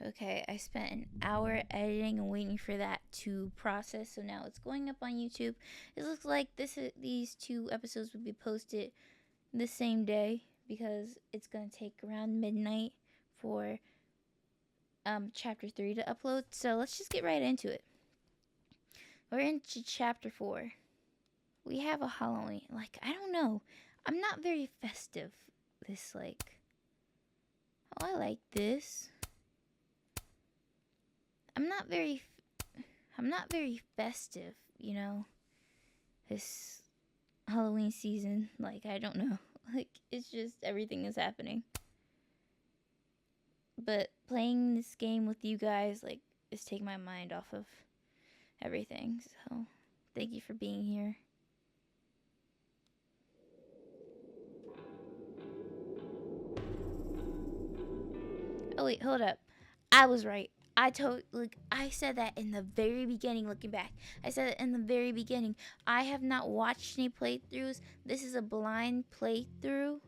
Okay, I spent an hour editing and waiting for that to process, so now it's going up on YouTube. It looks like these two episodes will be posted the same day because it's gonna take around midnight for chapter 3 to upload. So let's just get right into it. We're into chapter 4. We have a Halloween. Like, I don't know. I'm not very festive. This, like, oh, I like this. I'm not very festive, you know. This Halloween season, like, I don't know. Like, it's just everything is happening. But playing this game with you guys, like, is taking my mind off of everything. So, thank you for being here. Oh wait, hold up. I was right. I said that in the very beginning. Looking back, I said it in the very beginning. I have not watched any playthroughs. This is a blind playthrough,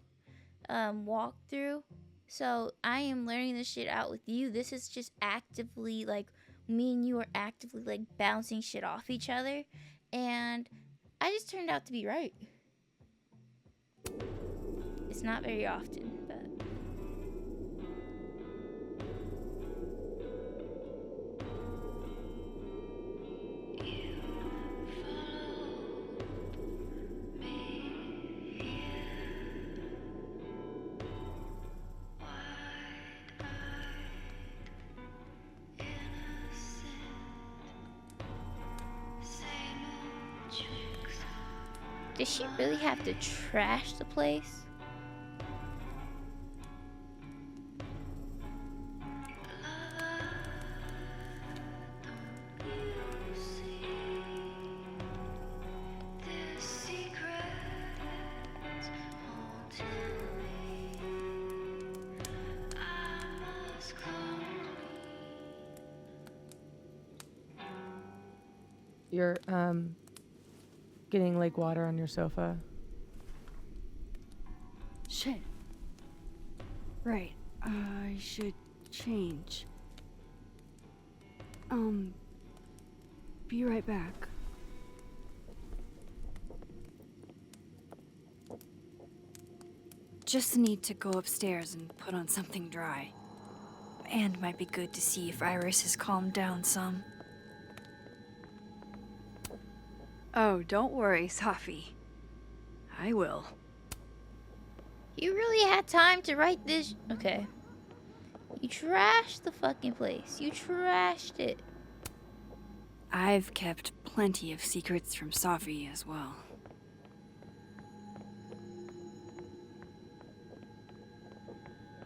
walkthrough. So I am learning this shit out with you. This is just actively like me and you are actively like bouncing shit off each other, and I just turned out to be right. It's not very often, but. Did she really have to trash the place? You're, getting lake water on your sofa. Shit. Right. I should change. Be right back. Just need to go upstairs and put on something dry. And might be good to see if Iris has calmed down some. Oh, don't worry, Safi. I will. You really had time to write this? Okay. You trashed the fucking place. You trashed it. I've kept plenty of secrets from Safi as well.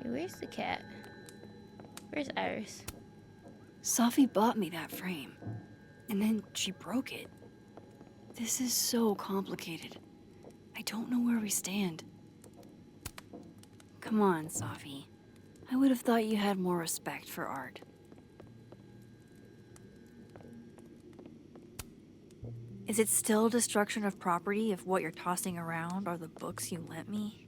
Hey, where's the cat? Where's Iris? Safi bought me that frame, and then she broke it. This is so complicated. I don't know where we stand. Come on, Safi. I would have thought you had more respect for art. Is it still destruction of property if what you're tossing around are the books you lent me?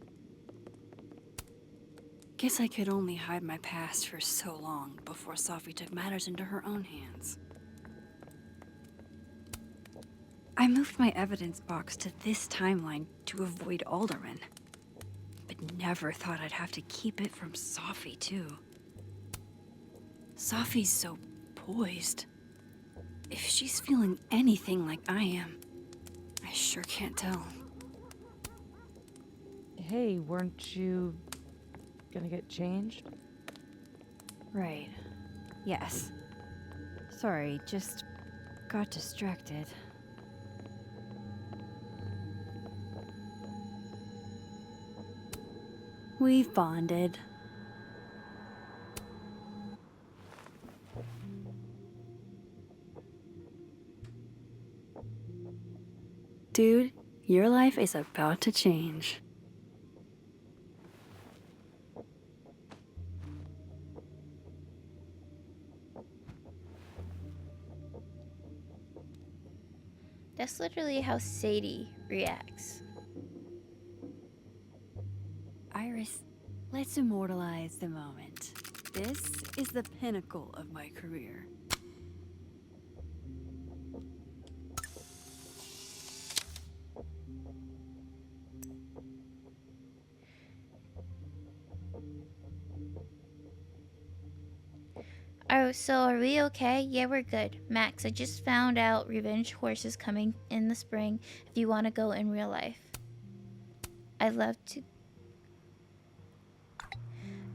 Guess I could only hide my past for so long before Safi took matters into her own hands. I moved my evidence box to this timeline to avoid Alderman, but never thought I'd have to keep it from Safi, too. Safi's so poised. If she's feeling anything like I am, I sure can't tell. Hey, weren't you gonna get changed? Right. Yes. Sorry, just got distracted. We've bonded. Dude, your life is about to change. That's literally how Sadie reacts. Iris, let's immortalize the moment. This is the pinnacle of my career. Oh, so are we okay? Yeah, we're good. Max, I just found out Revenge Horse is coming in the spring if you want to go in real life. I'd love to.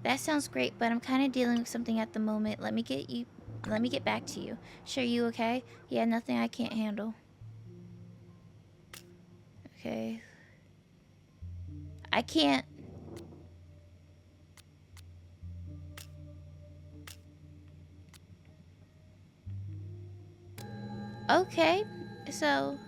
That sounds great, but I'm kind of dealing with something at the moment. Let me get back to you. Sure, you okay? Yeah, nothing I can't handle. Okay. I can't. Okay, so.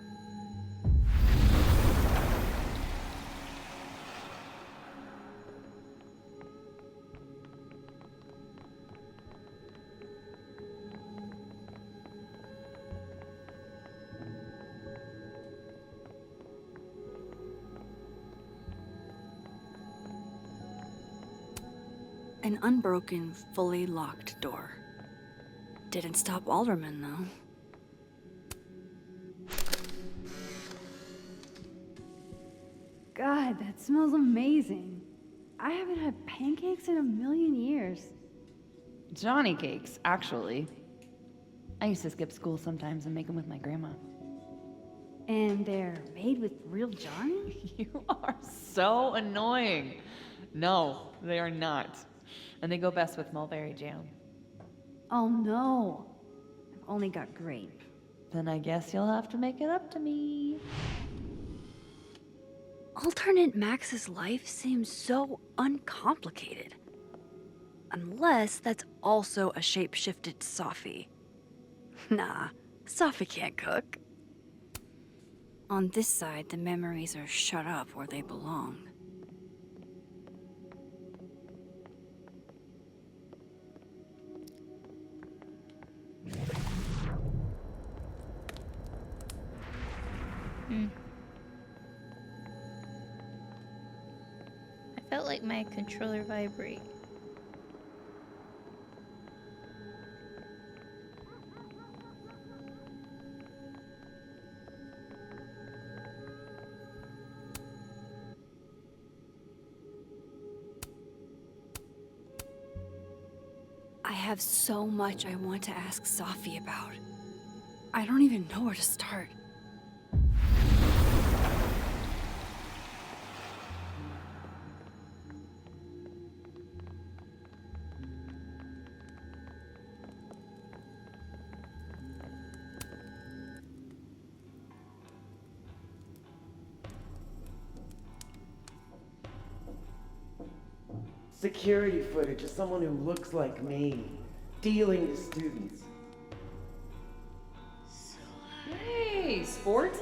An unbroken, fully locked door. Didn't stop Alderman, though. God, that smells amazing. I haven't had pancakes in a million years. Johnny cakes, actually. I used to skip school sometimes and make them with my grandma. And they're made with real Johnny? You are so annoying. No, they are not. And they go best with mulberry jam. Oh no. I've only got grape. Then I guess you'll have to make it up to me. Alternate Max's life seems so uncomplicated. Unless that's also a shape-shifted Safi. Nah, Safi can't cook. On this side, the memories are shut up where they belong. I felt like my controller vibrate. I have so much I want to ask Safi about. I don't even know where to start. Security footage of someone who looks like me, dealing to students. Hey, sport?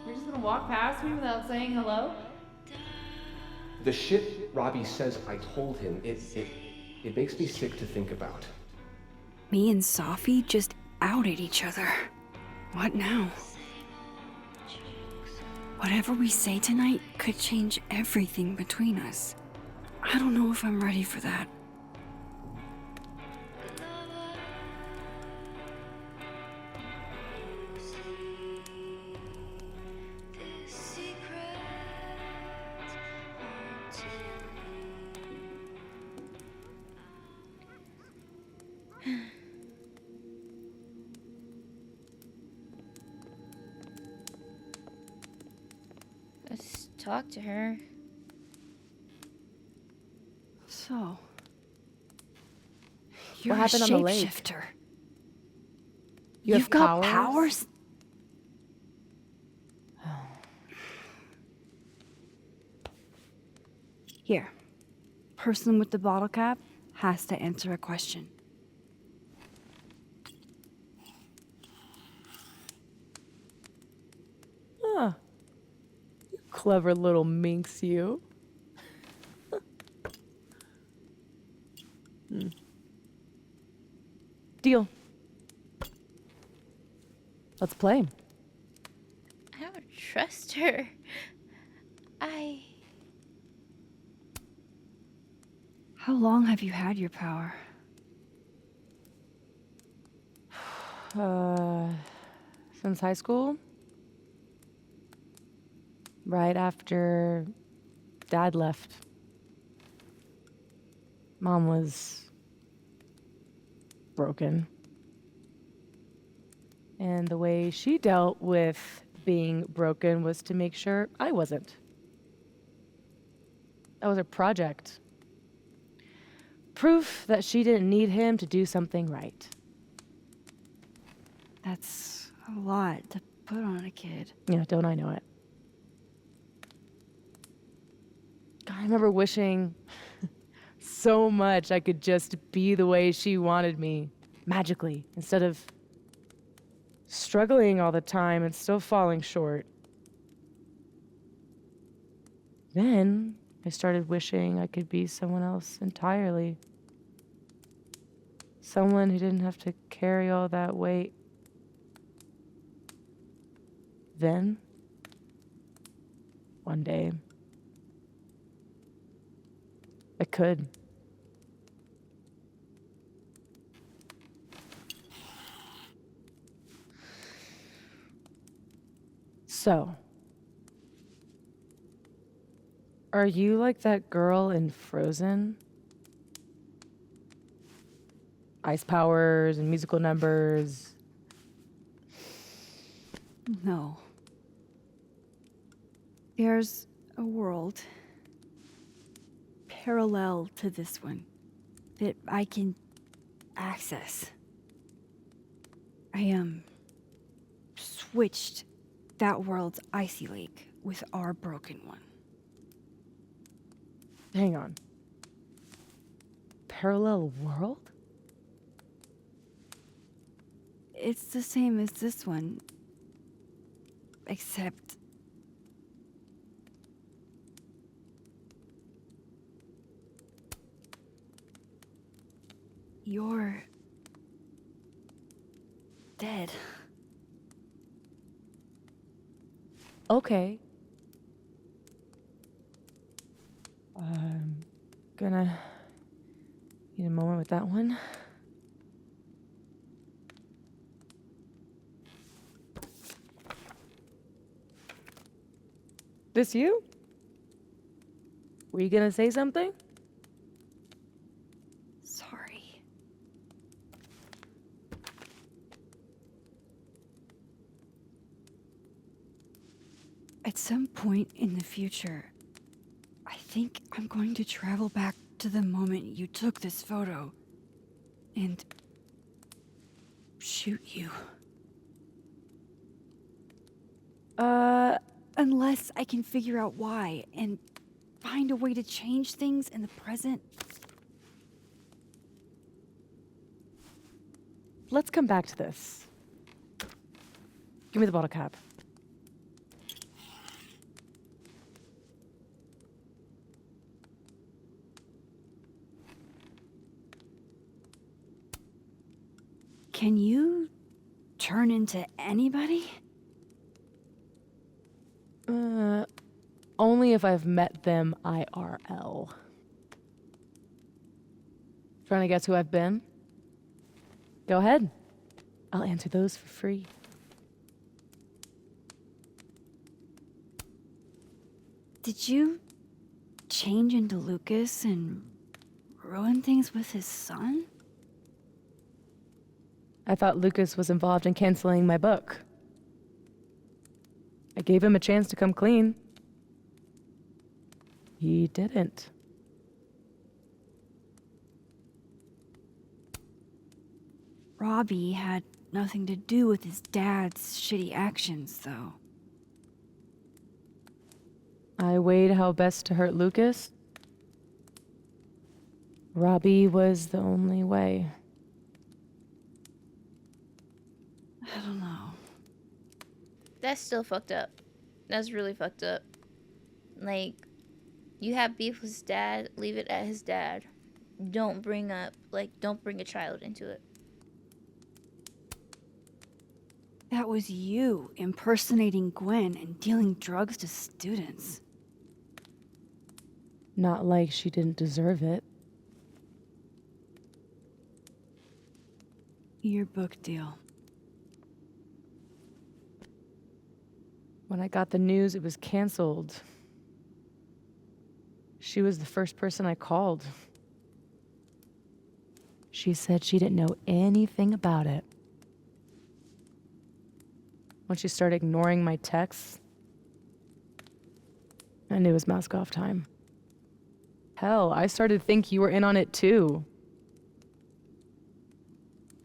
You're just gonna walk past me without saying hello? The shit Robbie says I told him, it makes me sick to think about. Me and Safi just outed each other. What now? Whatever we say tonight could change everything between us. I don't know if I'm ready for that. Let's talk to her. So, you're What happened a on the lake? shapeshifter. You have You've got powers? powers? Here. Person with the bottle cap has to answer a question. Huh. You clever little minx, you. Deal. Let's play. I don't trust her. How long have you had your power? Since high school. Right after Dad left. Mom was broken. And the way she dealt with being broken was to make sure I wasn't. That was her project. Proof that she didn't need him to do something right. That's a lot to put on a kid. Yeah, don't I know it? God, I remember wishing so much I could just be the way she wanted me, magically, instead of struggling all the time and still falling short. Then I started wishing I could be someone else entirely. Someone who didn't have to carry all that weight. Then, one day, I could. So, are you like that girl in Frozen? Ice powers and musical numbers. No. There's a world parallel to this one that I can access. I switched that world's icy lake with our broken one. Hang on. Parallel world? It's the same as this one, except you're dead. Okay. I'm gonna need a moment with that one. This you? Were you gonna say something? Sorry. At some point in the future, I think I'm going to travel back to the moment you took this photo and shoot you. Unless I can figure out why and find a way to change things in the present. Let's come back to this. Give me the bottle cap. Can you turn into anybody? Only if I've met them IRL. Trying to guess who I've been? Go ahead. I'll answer those for free. Did you change into Lucas and ruin things with his son? I thought Lucas was involved in canceling my book. I gave him a chance to come clean. He didn't. Robbie had nothing to do with his dad's shitty actions, though. I weighed how best to hurt Lucas. Robbie was the only way. I don't know. That's still fucked up. That's really fucked up. Like, you have beef with his dad, leave it at his dad. Don't bring a child into it. That was you impersonating Gwen and dealing drugs to students. Not like she didn't deserve it. Your book deal. When I got the news it was canceled, she was the first person I called. She said she didn't know anything about it. When she started ignoring my texts, I knew it was mask off time. Hell, I started to think you were in on it too.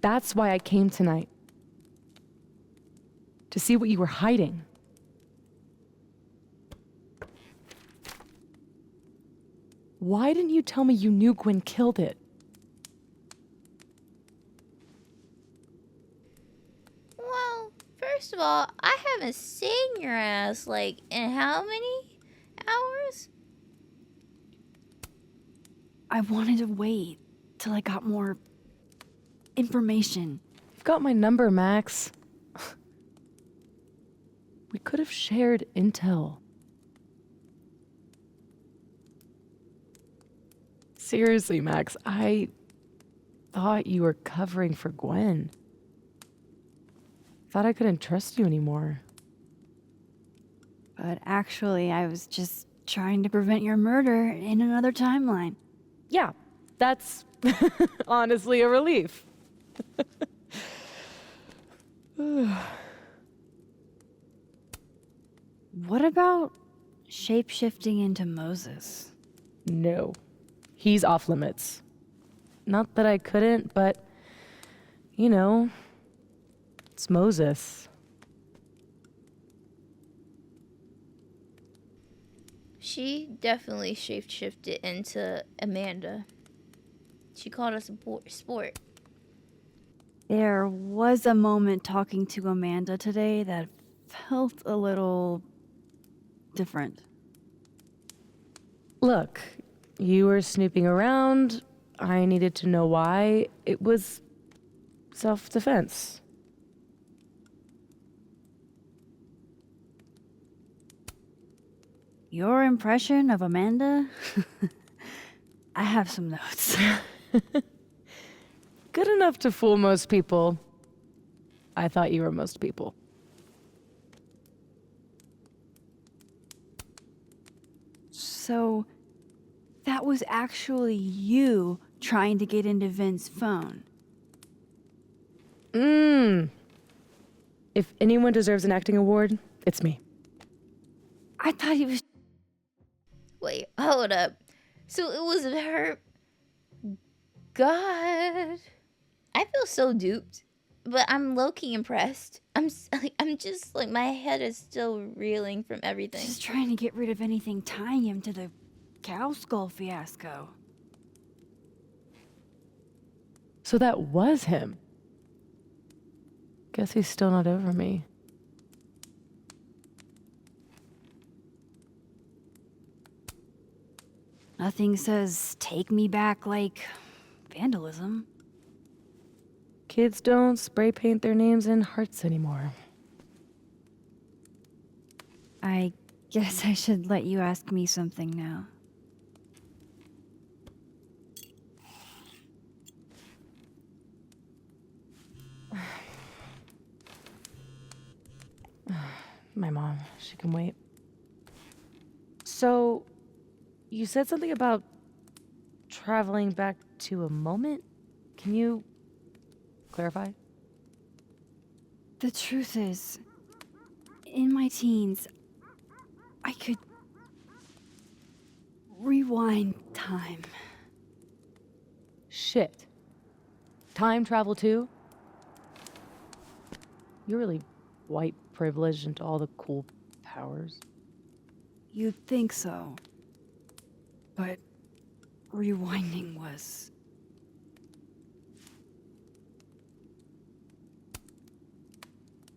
That's why I came tonight. To see what you were hiding. Why didn't you tell me you knew Gwen killed it? Well, first of all, I haven't seen your ass, like, in how many hours? I wanted to wait till I got more information. You've got my number, Max. We could have shared intel. Seriously, Max, I thought you were covering for Gwen. Thought I couldn't trust you anymore. But actually, I was just trying to prevent your murder in another timeline. Yeah, that's honestly a relief. What about shape-shifting into Moses? No, he's off limits. Not that I couldn't, but, you know, it's Moses. She definitely shapeshifted into Amanda. She called us a sport. There was a moment talking to Amanda today that felt a little different. Look, you were snooping around. I needed to know why. It was self-defense. Your impression of Amanda? I have some notes. Good enough to fool most people. I thought you were most people. So, that was actually you trying to get into Vin's phone. If anyone deserves an acting award, it's me. I thought he was. Wait, hold up. So it was her. God. I feel so duped, but I'm low-key impressed. I'm just like, my head is still reeling from everything. Just trying to get rid of anything tying him to the cow skull fiasco. So that was him. Guess he's still not over me. Nothing says take me back like vandalism. Kids don't spray paint their names in hearts anymore. I guess I should let you ask me something now. My mom, she can wait. So, you said something about traveling back to a moment? Can you clarify? The truth is, in my teens, I could rewind time. Shit. Time travel too? You're really white privileged into all the cool powers. You'd think so. But rewinding was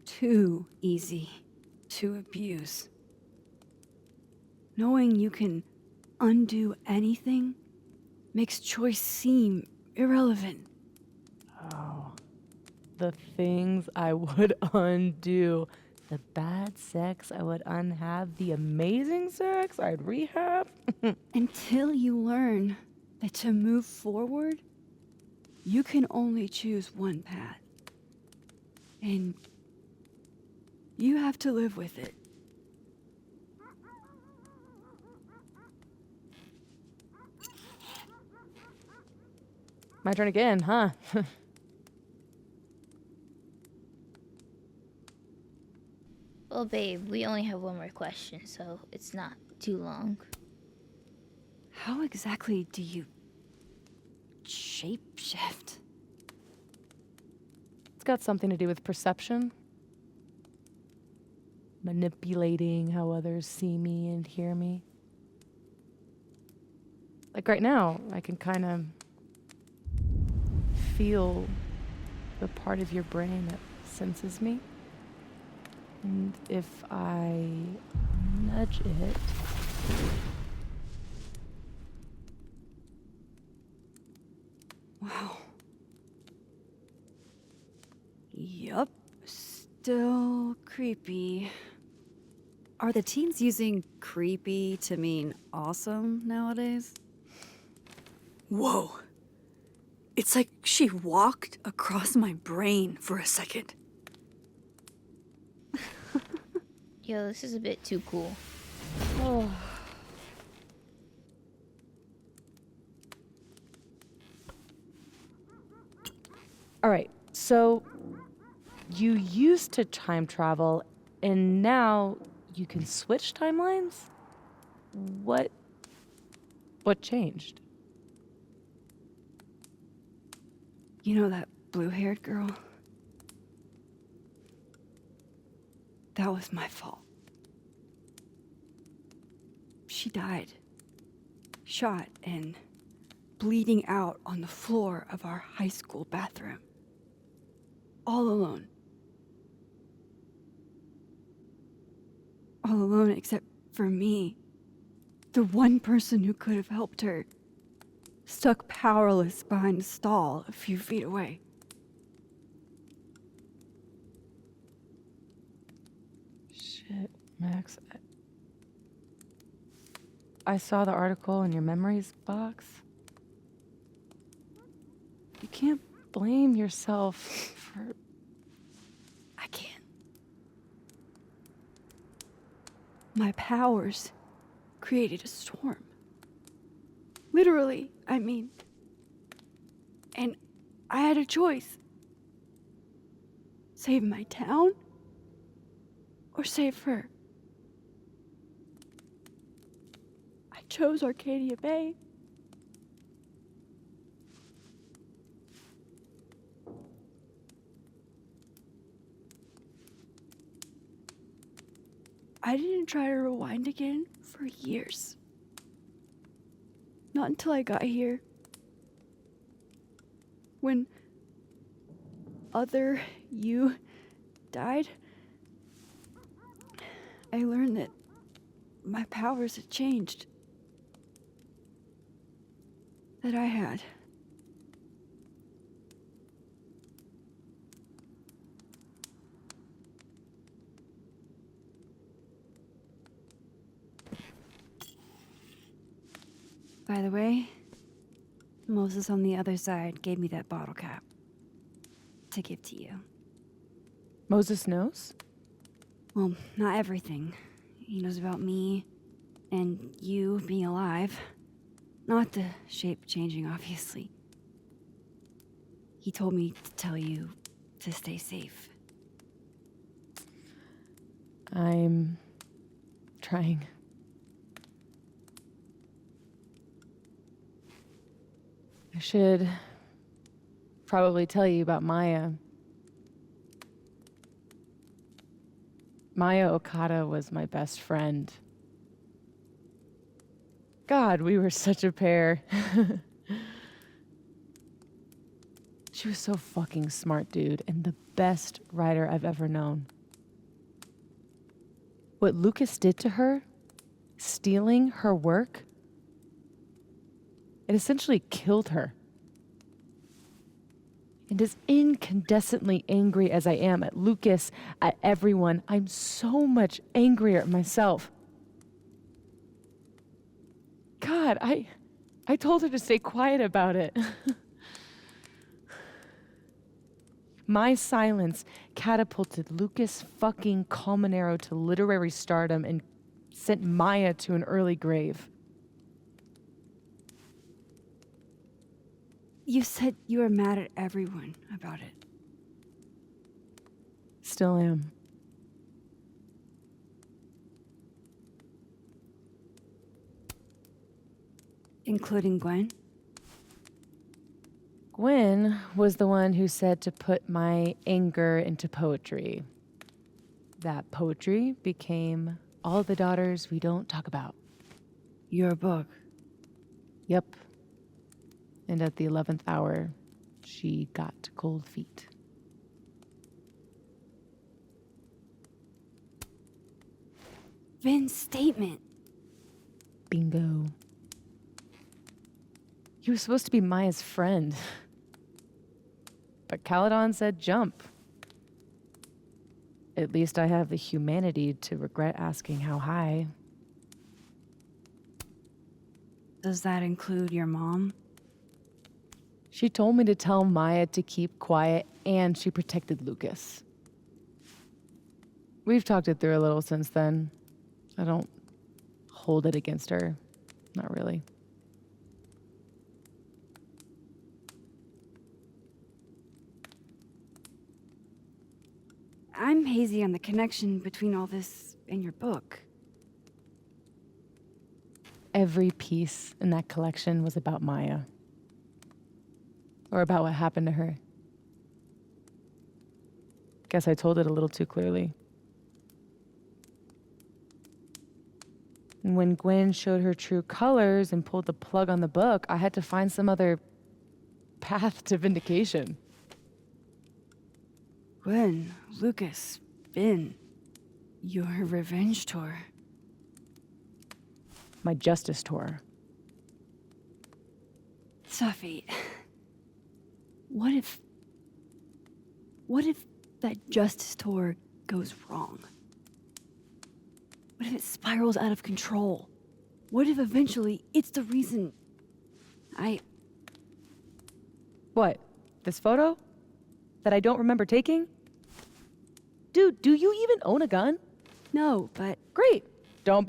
too easy to abuse. Knowing you can undo anything makes choice seem irrelevant. Oh. The things I would undo. The bad sex I would unhab. The amazing sex I'd rehab. Until you learn that to move forward, you can only choose one path. And you have to live with it. My turn again, huh? Well, babe, we only have one more question, so it's not too long. How exactly do you shapeshift? It's got something to do with perception. Manipulating how others see me and hear me. Like right now, I can kind of feel the part of your brain that senses me. And if I nudge it, Wow. Yup. Still creepy. Are the teens using creepy to mean awesome nowadays? Whoa. It's like she walked across my brain for a second. Yo, this is a bit too cool. oh. All right, so you used to time travel, and now you can switch timelines? What changed? You know that blue-haired girl? That was my fault. She died. Shot and bleeding out on the floor of our high school bathroom. All alone. All alone except for me. The one person who could have helped her. Stuck powerless behind a stall a few feet away. Shit, Max. I saw the article in your memories box. You can't blame yourself for... I can't. My powers created a storm. Literally, I mean. And I had a choice. Save my town or save her. I chose Arcadia Bay. I didn't try to rewind again for years. Not until I got here. When other you died, I learned that my powers had changed. That I had. By the way, Moses on the other side gave me that bottle cap to give to you. Moses knows? Well, not everything. He knows about me and you being alive. Not the shape changing, obviously. He told me to tell you to stay safe. I'm trying. I should probably tell you about Maya. Maya Okada was my best friend. God, we were such a pair. She was so fucking smart, dude, and the best writer I've ever known. What Lucas did to her, stealing her work, it essentially killed her. And as incandescently angry as I am at Lucas, at everyone, I'm so much angrier at myself. God, I told her to stay quiet about it. My silence catapulted Lucas fucking Colmenero to literary stardom and sent Maya to an early grave. You said you were mad at everyone about it. Still am. Including Gwen? Gwen was the one who said to put my anger into poetry. That poetry became All the Daughters We Don't Talk About. Your book. Yep. And at the 11th hour, she got cold feet. Vin's statement. Bingo. He was supposed to be Maya's friend. But Caledon said jump. At least I have the humanity to regret asking how high. Does that include your mom? She told me to tell Maya to keep quiet, and she protected Lucas. We've talked it through a little since then. I don't hold it against her. Not really. I'm hazy on the connection between all this and your book. Every piece in that collection was about Maya. Or about what happened to her. Guess I told it a little too clearly. And when Gwen showed her true colors and pulled the plug on the book, I had to find some other path to vindication. Gwen, Lucas, Vin, your revenge tour. My justice tour. Safi, what if that justice tour goes wrong? What if it spirals out of control? What if eventually it's the reason What? This photo? That I don't remember taking? Dude, do you even own a gun? No, but Great. Don't.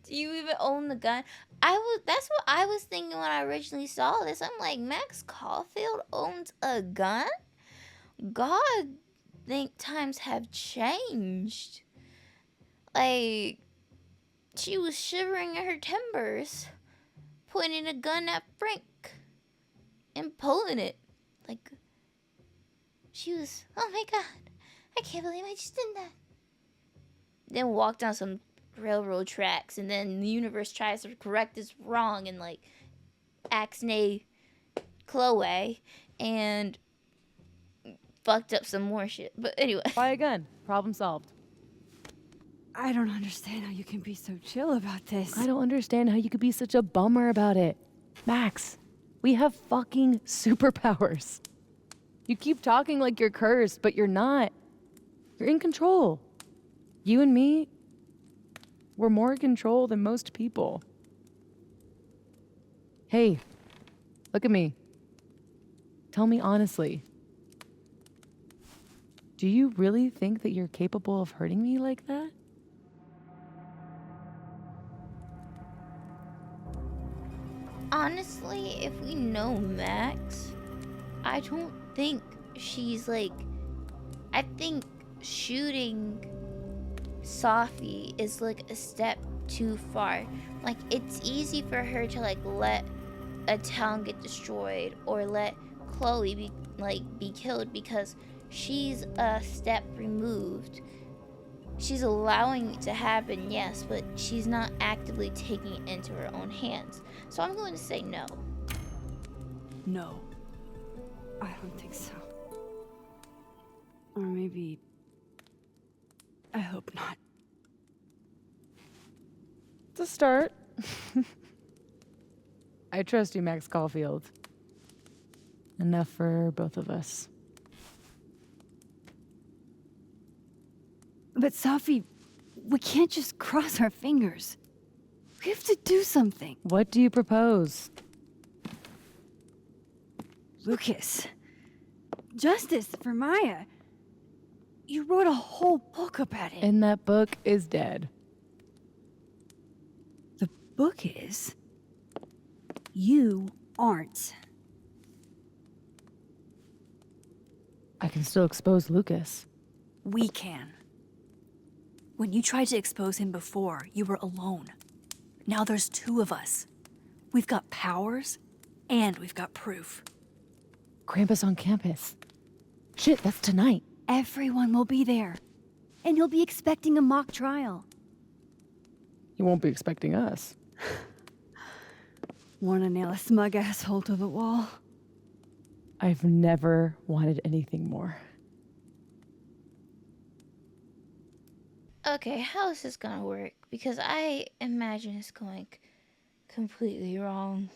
Do you even own the gun? That's what I was thinking when I originally saw this. I'm like, Max Caulfield owns a gun? God, think times have changed. Like, she was shivering in her timbers, pointing a gun at Frank and pulling it. Like, she was, oh my God, I can't believe I just did that. Then walked on some railroad tracks, and then the universe tries to correct this wrong and like Axne Chloe and fucked up some more shit. But anyway. Buy a gun. Problem solved. I don't understand how you can be so chill about this. I don't understand how you could be such a bummer about it. Max, we have fucking superpowers. You keep talking like you're cursed, but you're not. You're in control. You and me, we're more in control than most people. Hey, look at me. Tell me honestly. Do you really think that you're capable of hurting me like that? Honestly, if we know Max, I don't think she's like, I think shooting Safi is like a step too far. Like, it's easy for her to like let a town get destroyed or let Chloe be killed because she's a step removed. She's allowing it to happen, yes, but she's not actively taking it into her own hands. So I'm going to say no. No. I don't think so. Or maybe... I hope not. It's a start. I trust you, Max Caulfield. Enough for both of us. But Safi, we can't just cross our fingers. We have to do something. What do you propose? Lucas. Justice for Maya. You wrote a whole book about it. And that book is dead. The book is... You aren't. I can still expose Lucas. We can. When you tried to expose him before, you were alone. Now there's two of us. We've got powers, and we've got proof. Krampus on campus. Shit, that's tonight. Everyone will be there. And he'll be expecting a mock trial. He won't be expecting us. Wanna nail a smug asshole to the wall? I've never wanted anything more. Okay, how is this gonna work? Because I imagine it's going completely wrong.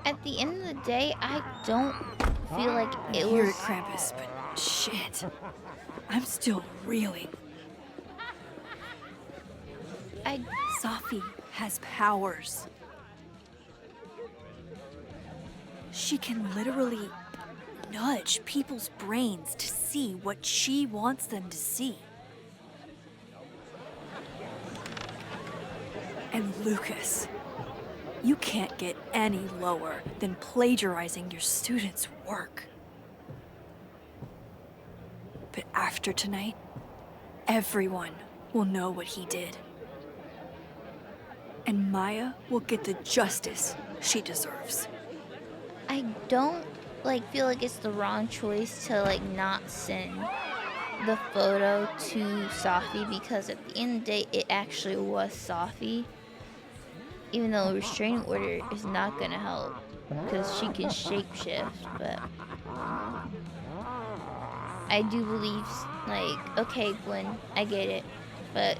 At the end of the day, I don't feel like it Hear was... it, Krampus, but shit. I'm still reeling. Safi has powers. She can literally nudge people's brains to see what she wants them to see. And Lucas, you can't get any lower than plagiarizing your students' work. But after tonight, everyone will know what he did. And Maya will get the justice she deserves. I don't feel like it's the wrong choice to not send the photo to Safi, because at the end of the day it actually was Safi. Even though a restraining order is not gonna help because she can shapeshift, but I do believe okay, Gwen, I get it, but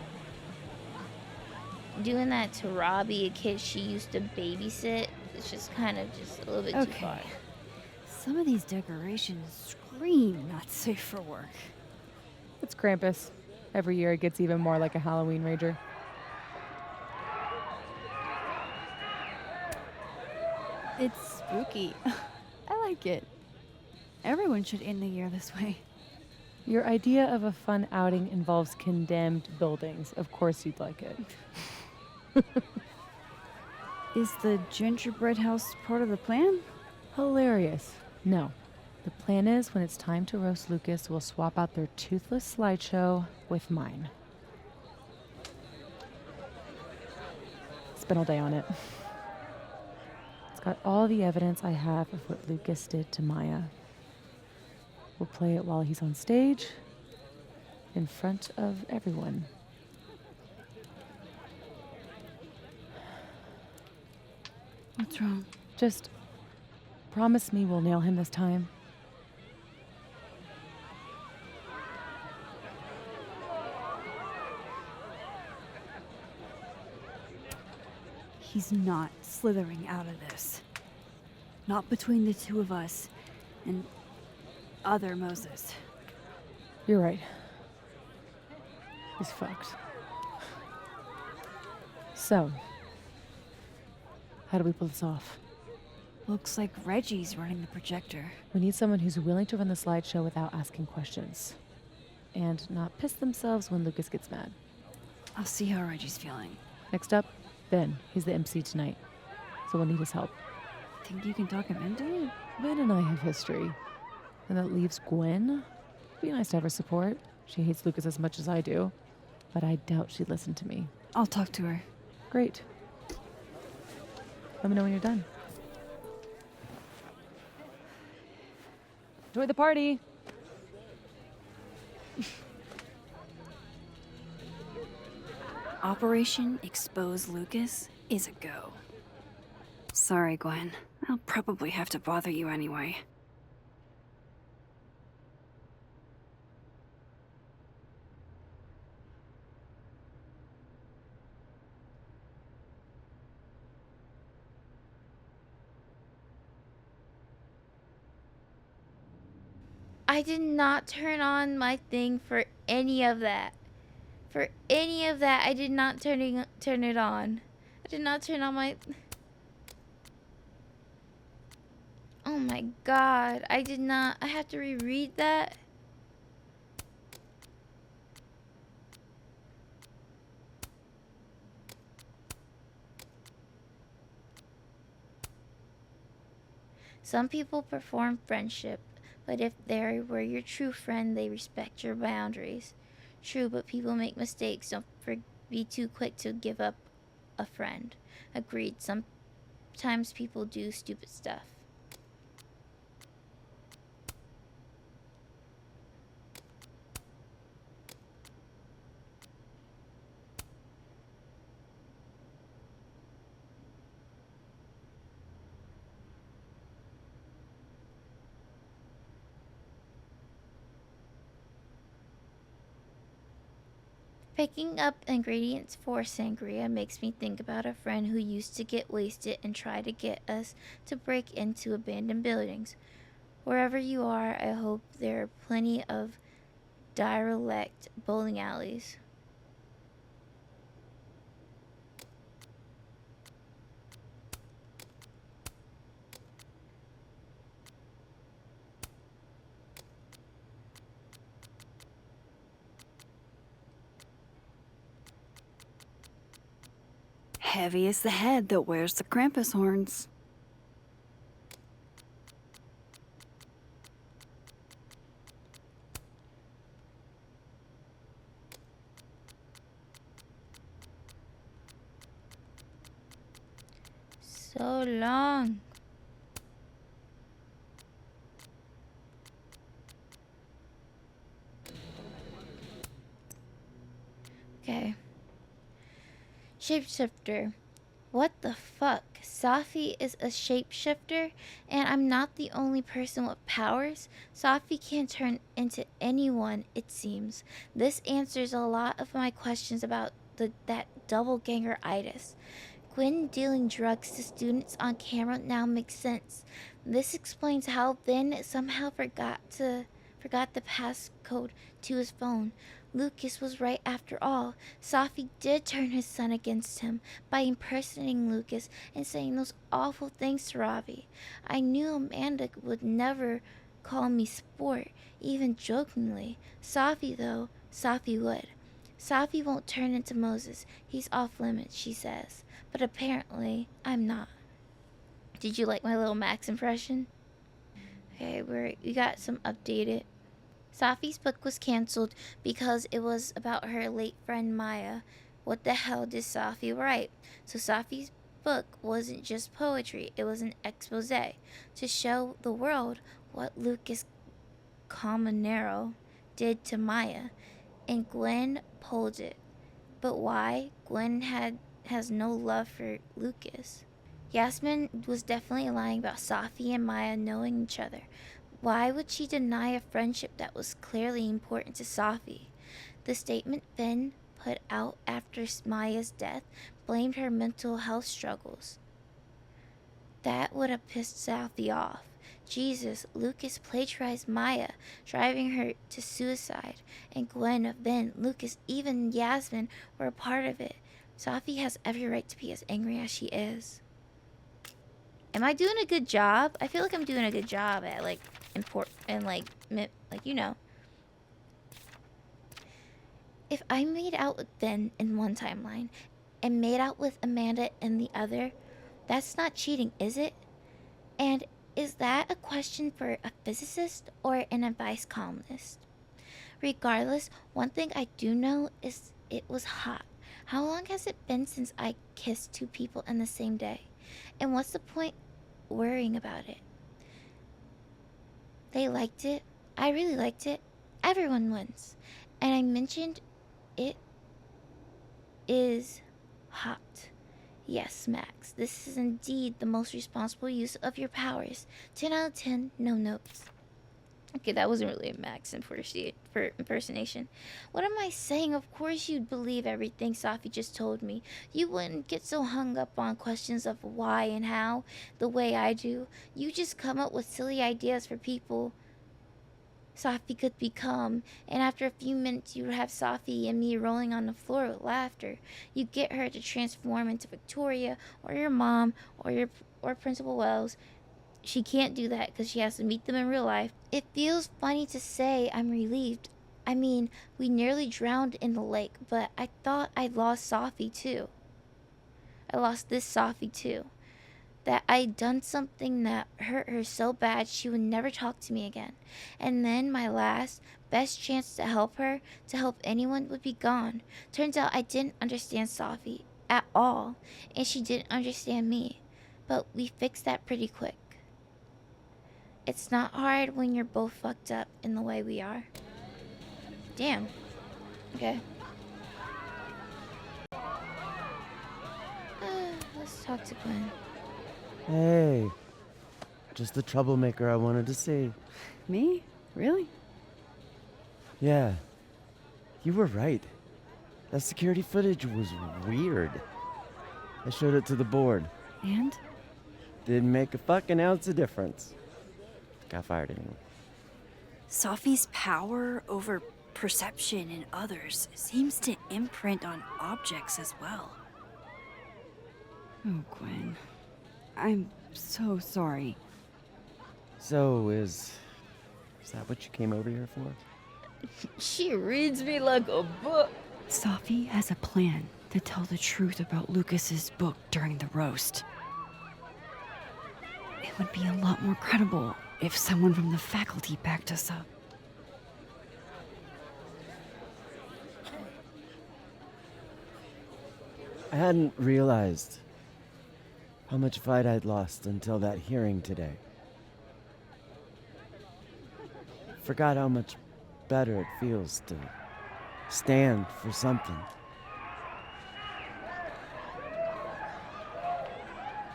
doing that to Robbie, a kid she used to babysit, it's just kind of just a little bit too far. Some of these decorations scream not safe for work. It's Krampus. Every year it gets even more like a Halloween rager. It's spooky. I like it. Everyone should end the year this way. Your idea of a fun outing involves condemned buildings. Of course you'd like it. Is the gingerbread house part of the plan? Hilarious. No. The plan is when it's time to roast Lucas, we'll swap out their toothless slideshow with mine. Spent all day on it. It's got all the evidence I have of what Lucas did to Maya. We'll play it while he's on stage, in front of everyone. What's wrong? Just promise me we'll nail him this time. He's not slithering out of this. Not between the two of us and other Moses. You're right. He's fucked. So, how do we pull this off? Looks like Reggie's running the projector. We need someone who's willing to run the slideshow without asking questions. And not piss themselves when Lucas gets mad. I'll see how Reggie's feeling. Next up, Ben. He's the MC tonight. So we'll need his help. Think you can talk him into it? Ben and I have history. And that leaves Gwen. It'd be nice to have her support. She hates Lucas as much as I do. But I doubt she'd listen to me. I'll talk to her. Great. Let me know when you're done. Enjoy the party! Operation Expose Lucas is a go. Sorry, Gwen. I'll probably have to bother you anyway. I did not turn on my thing for any of that. For any of that, I did not turn it on. I did not turn on my... Oh my god. I did not... I have to reread that. Some people perform friendship, but if they were your true friend, they respect your boundaries. True, but people make mistakes. Don't be too quick to give up a friend. Agreed. Sometimes people do stupid stuff. Picking up ingredients for sangria makes me think about a friend who used to get wasted and try to get us to break into abandoned buildings. Wherever you are, I hope there are plenty of derelict bowling alleys. Heavy is the head that wears the Krampus horns. So long. Okay. Shapeshifter. What the fuck? Safi is a shapeshifter, and I'm not the only person with powers. Safi can turn into anyone, it seems. This answers a lot of my questions about that doppelganger-itis. Gwen dealing drugs to students on camera now makes sense. This explains how Ben somehow forgot the passcode to his phone. Lucas was right after all. Safi did turn his son against him by impersonating Lucas and saying those awful things to Robbie. I knew Amanda would never call me sport, even jokingly. Safi would. Safi won't turn into Moses. He's off limits, she says. But apparently, I'm not. Did you like my little Max impression? Okay, we got some updated. Safi's book was cancelled because it was about her late friend Maya. What the hell did Safi write? So Safi's book wasn't just poetry, it was an expose to show the world what Lucas Caminero did to Maya. And Gwen pulled it. But why? Gwen has no love for Lucas. Yasmin was definitely lying about Safi and Maya knowing each other. Why would she deny a friendship that was clearly important to Safi? The statement Ben put out after Maya's death blamed her mental health struggles. That would have pissed Safi off. Jesus, Lucas plagiarized Maya, driving her to suicide. And Gwen, Ben, Lucas, even Yasmin were a part of it. Safi has every right to be as angry as she is. Am I doing a good job? I feel like I'm doing a good job at you know. If I made out with Ben in one timeline and made out with Amanda in the other, that's not cheating, is it? And is that a question for a physicist or an advice columnist? Regardless, one thing I do know is it was hot. How long has it been since I kissed two people in the same day? And what's the point worrying about it? They liked it. I really liked it. Everyone wins. And I mentioned it is hot. Yes, Max, this is indeed the most responsible use of your powers. 10 out of 10, no notes. Okay, that wasn't really a Max impersonation. What am I saying? Of course you'd believe everything Safi just told me. You wouldn't get so hung up on questions of why and how the way I do. You just come up with silly ideas for people. Safi could become, and after a few minutes you would have Safi and me rolling on the floor with laughter. You get her to transform into Victoria or your mom or Principal Wells. She can't do that because she has to meet them in real life. It feels funny to say I'm relieved. I mean, we nearly drowned in the lake, but I thought I'd lost Safi too. I lost this Safi too. That I'd done something that hurt her so bad she would never talk to me again. And then my last, best chance to help her, to help anyone, would be gone. Turns out I didn't understand Safi at all, and she didn't understand me. But we fixed that pretty quick. It's not hard when you're both fucked up in the way we are. Damn. Okay. Let's talk to Gwen. Hey. Just the troublemaker I wanted to see. Me? Really? Yeah. You were right. That security footage was weird. I showed it to the board. And? Didn't make a fucking ounce of difference. Got fired anyway. Safi's power over perception in others seems to imprint on objects as well. Oh, Gwen. I'm so sorry. So, is that what you came over here for? She reads me like a book. Safi has a plan to tell the truth about Lucas's book during the roast. It would be a lot more credible if someone from the faculty backed us up. I hadn't realized how much fight I'd lost until that hearing today. Forgot how much better it feels to stand for something.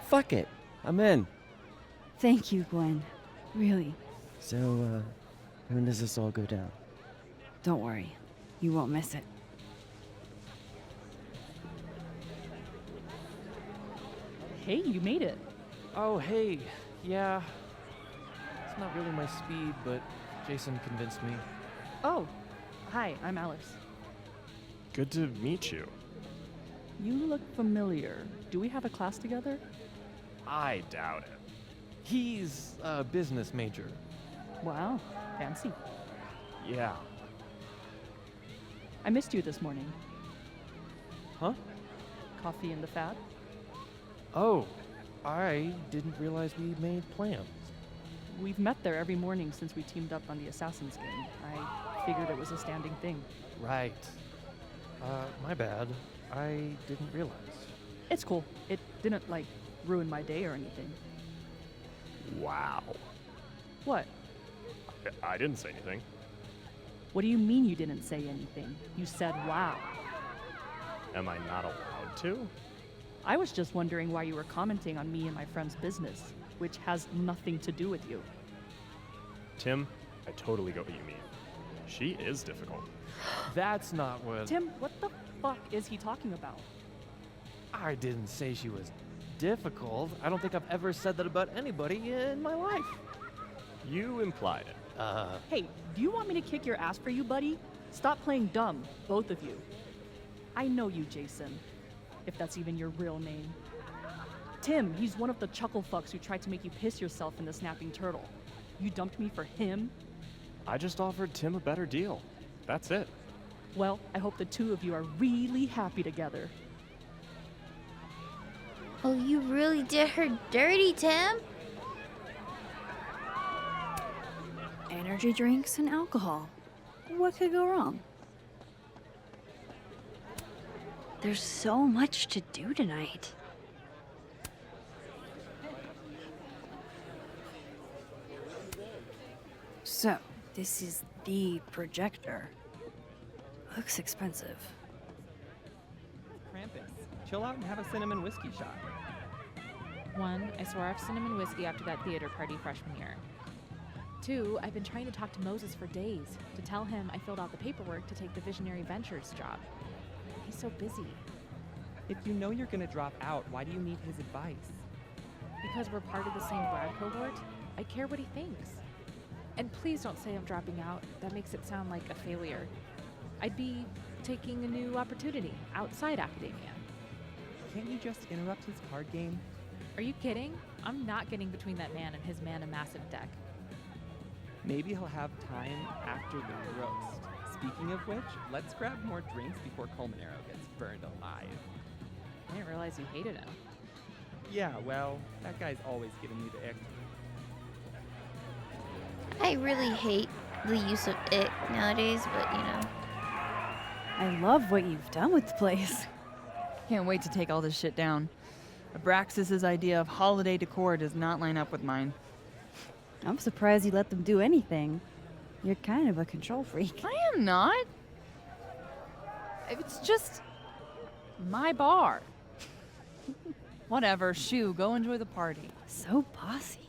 Fuck it, I'm in. Thank you, Gwen. Really. So, when does this all go down? Don't worry. You won't miss it. Hey, you made it. Oh, hey. Yeah. It's not really my speed, but Jason convinced me. Oh, hi, I'm Alex. Good to meet you. You look familiar. Do we have a class together? I doubt it. He's a business major. Wow, fancy. Yeah. I missed you this morning. Huh? Coffee in the Fat? Oh, I didn't realize we made plans. We've met there every morning since we teamed up on the Assassin's game. I figured it was a standing thing. Right. My bad. I didn't realize. It's cool. It didn't, like, ruin my day or anything. Wow. What? I didn't say anything. What do you mean you didn't say anything? You said wow. Am I not allowed to? I was just wondering why you were commenting on me and my friend's business, which has nothing to do with you. Tim, I totally get what you mean. She is difficult. That's not what... Tim, what the fuck is he talking about? I didn't say she was difficult. I don't think I've ever said that about anybody in my life. You implied it. Hey, do you want me to kick your ass for you, buddy? Stop playing dumb, both of you. I know you, Jason. If that's even your real name. Tim, he's one of the chuckle fucks who tried to make you piss yourself in the Snapping Turtle. You dumped me for him? I just offered Tim a better deal. That's it. Well, I hope the two of you are really happy together. Oh, you really did her dirty, Tim. Energy drinks and alcohol. What could go wrong? There's so much to do tonight. So, this is the projector. Looks expensive. Krampus. Chill out and have a cinnamon whiskey shot. 1, I swore off cinnamon whiskey after that theater party freshman year. 2, I've been trying to talk to Moses for days to tell him I filled out the paperwork to take the Visionary Ventures job. He's so busy. If you know you're gonna drop out, why do you need his advice? Because we're part of the same grad cohort, I care what he thinks. And please don't say I'm dropping out. That makes it sound like a failure. I'd be taking a new opportunity outside academia. Can't you just interrupt his card game? Are you kidding? I'm not getting between that man and his mana massive deck. Maybe he'll have time after the roast. Speaking of which, let's grab more drinks before Colmenero gets burned alive. I didn't realize you hated him. Yeah, well, that guy's always giving me the ick. I really hate the use of it nowadays, but you know. I love what you've done with the place. Can't wait to take all this shit down. Abraxas's idea of holiday decor does not line up with mine. I'm surprised you let them do anything. You're kind of a control freak. I am not. It's just my bar. Whatever, shoo, go enjoy the party. So bossy.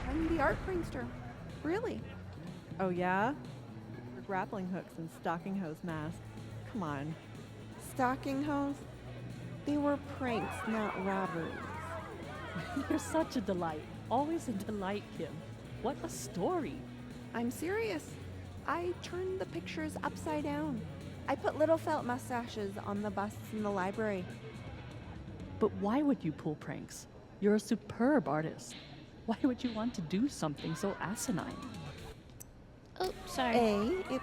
I'm the art prankster. Really? Oh yeah? For grappling hooks and stocking hose masks. Come on. Stalking hose? They were pranks, not robberies. You're such a delight. Always a delight, Kim. What a story. I'm serious. I turned the pictures upside down. I put little felt mustaches on the busts in the library. But why would you pull pranks? You're a superb artist. Why would you want to do something so asinine? Oh, sorry. It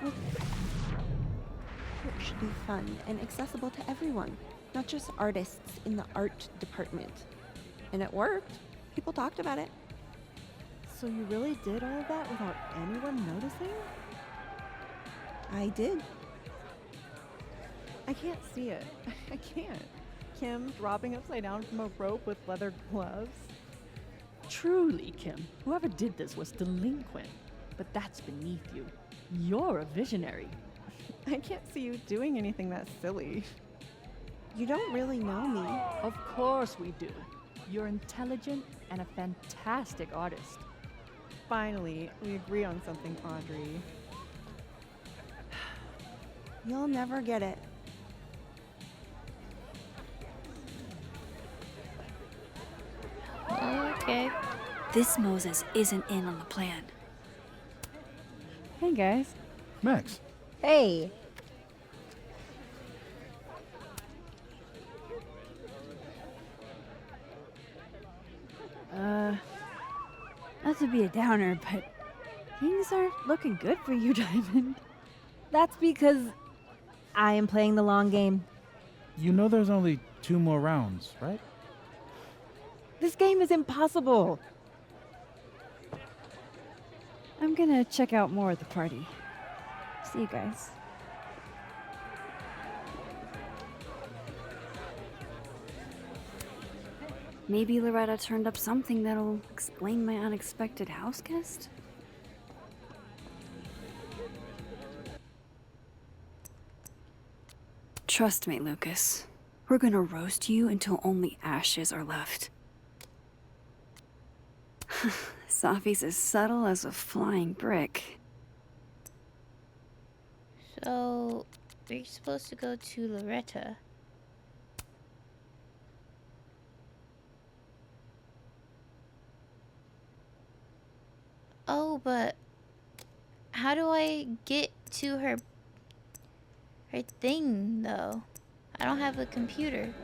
should be fun and accessible to everyone, not just artists in the art department. And it worked. People talked about it. So you really did all of that without anyone noticing? I did. I can't see it. I can't. Kim dropping upside down from a rope with leather gloves. Truly, Kim, whoever did this was delinquent. But that's beneath you. You're a visionary. I can't see you doing anything that silly. You don't really know me. Of course we do. You're intelligent and a fantastic artist. Finally, we agree on something, Audrey. You'll never get it. Okay. This Moses isn't in on the plan. Hey guys. Max. Hey. Not to be a downer, but things aren't looking good for you, Diamond. That's because I am playing the long game. You know there's only 2 more rounds, right? This game is impossible. I'm gonna check out more at the party. See you guys. Maybe Loretta turned up something that'll explain my unexpected house guest? Trust me, Lucas. We're gonna roast you until only ashes are left. Safi's as subtle as a flying brick. So, we're supposed to go to Loretta. Oh, but how do I get to her thing, though? I don't have a computer.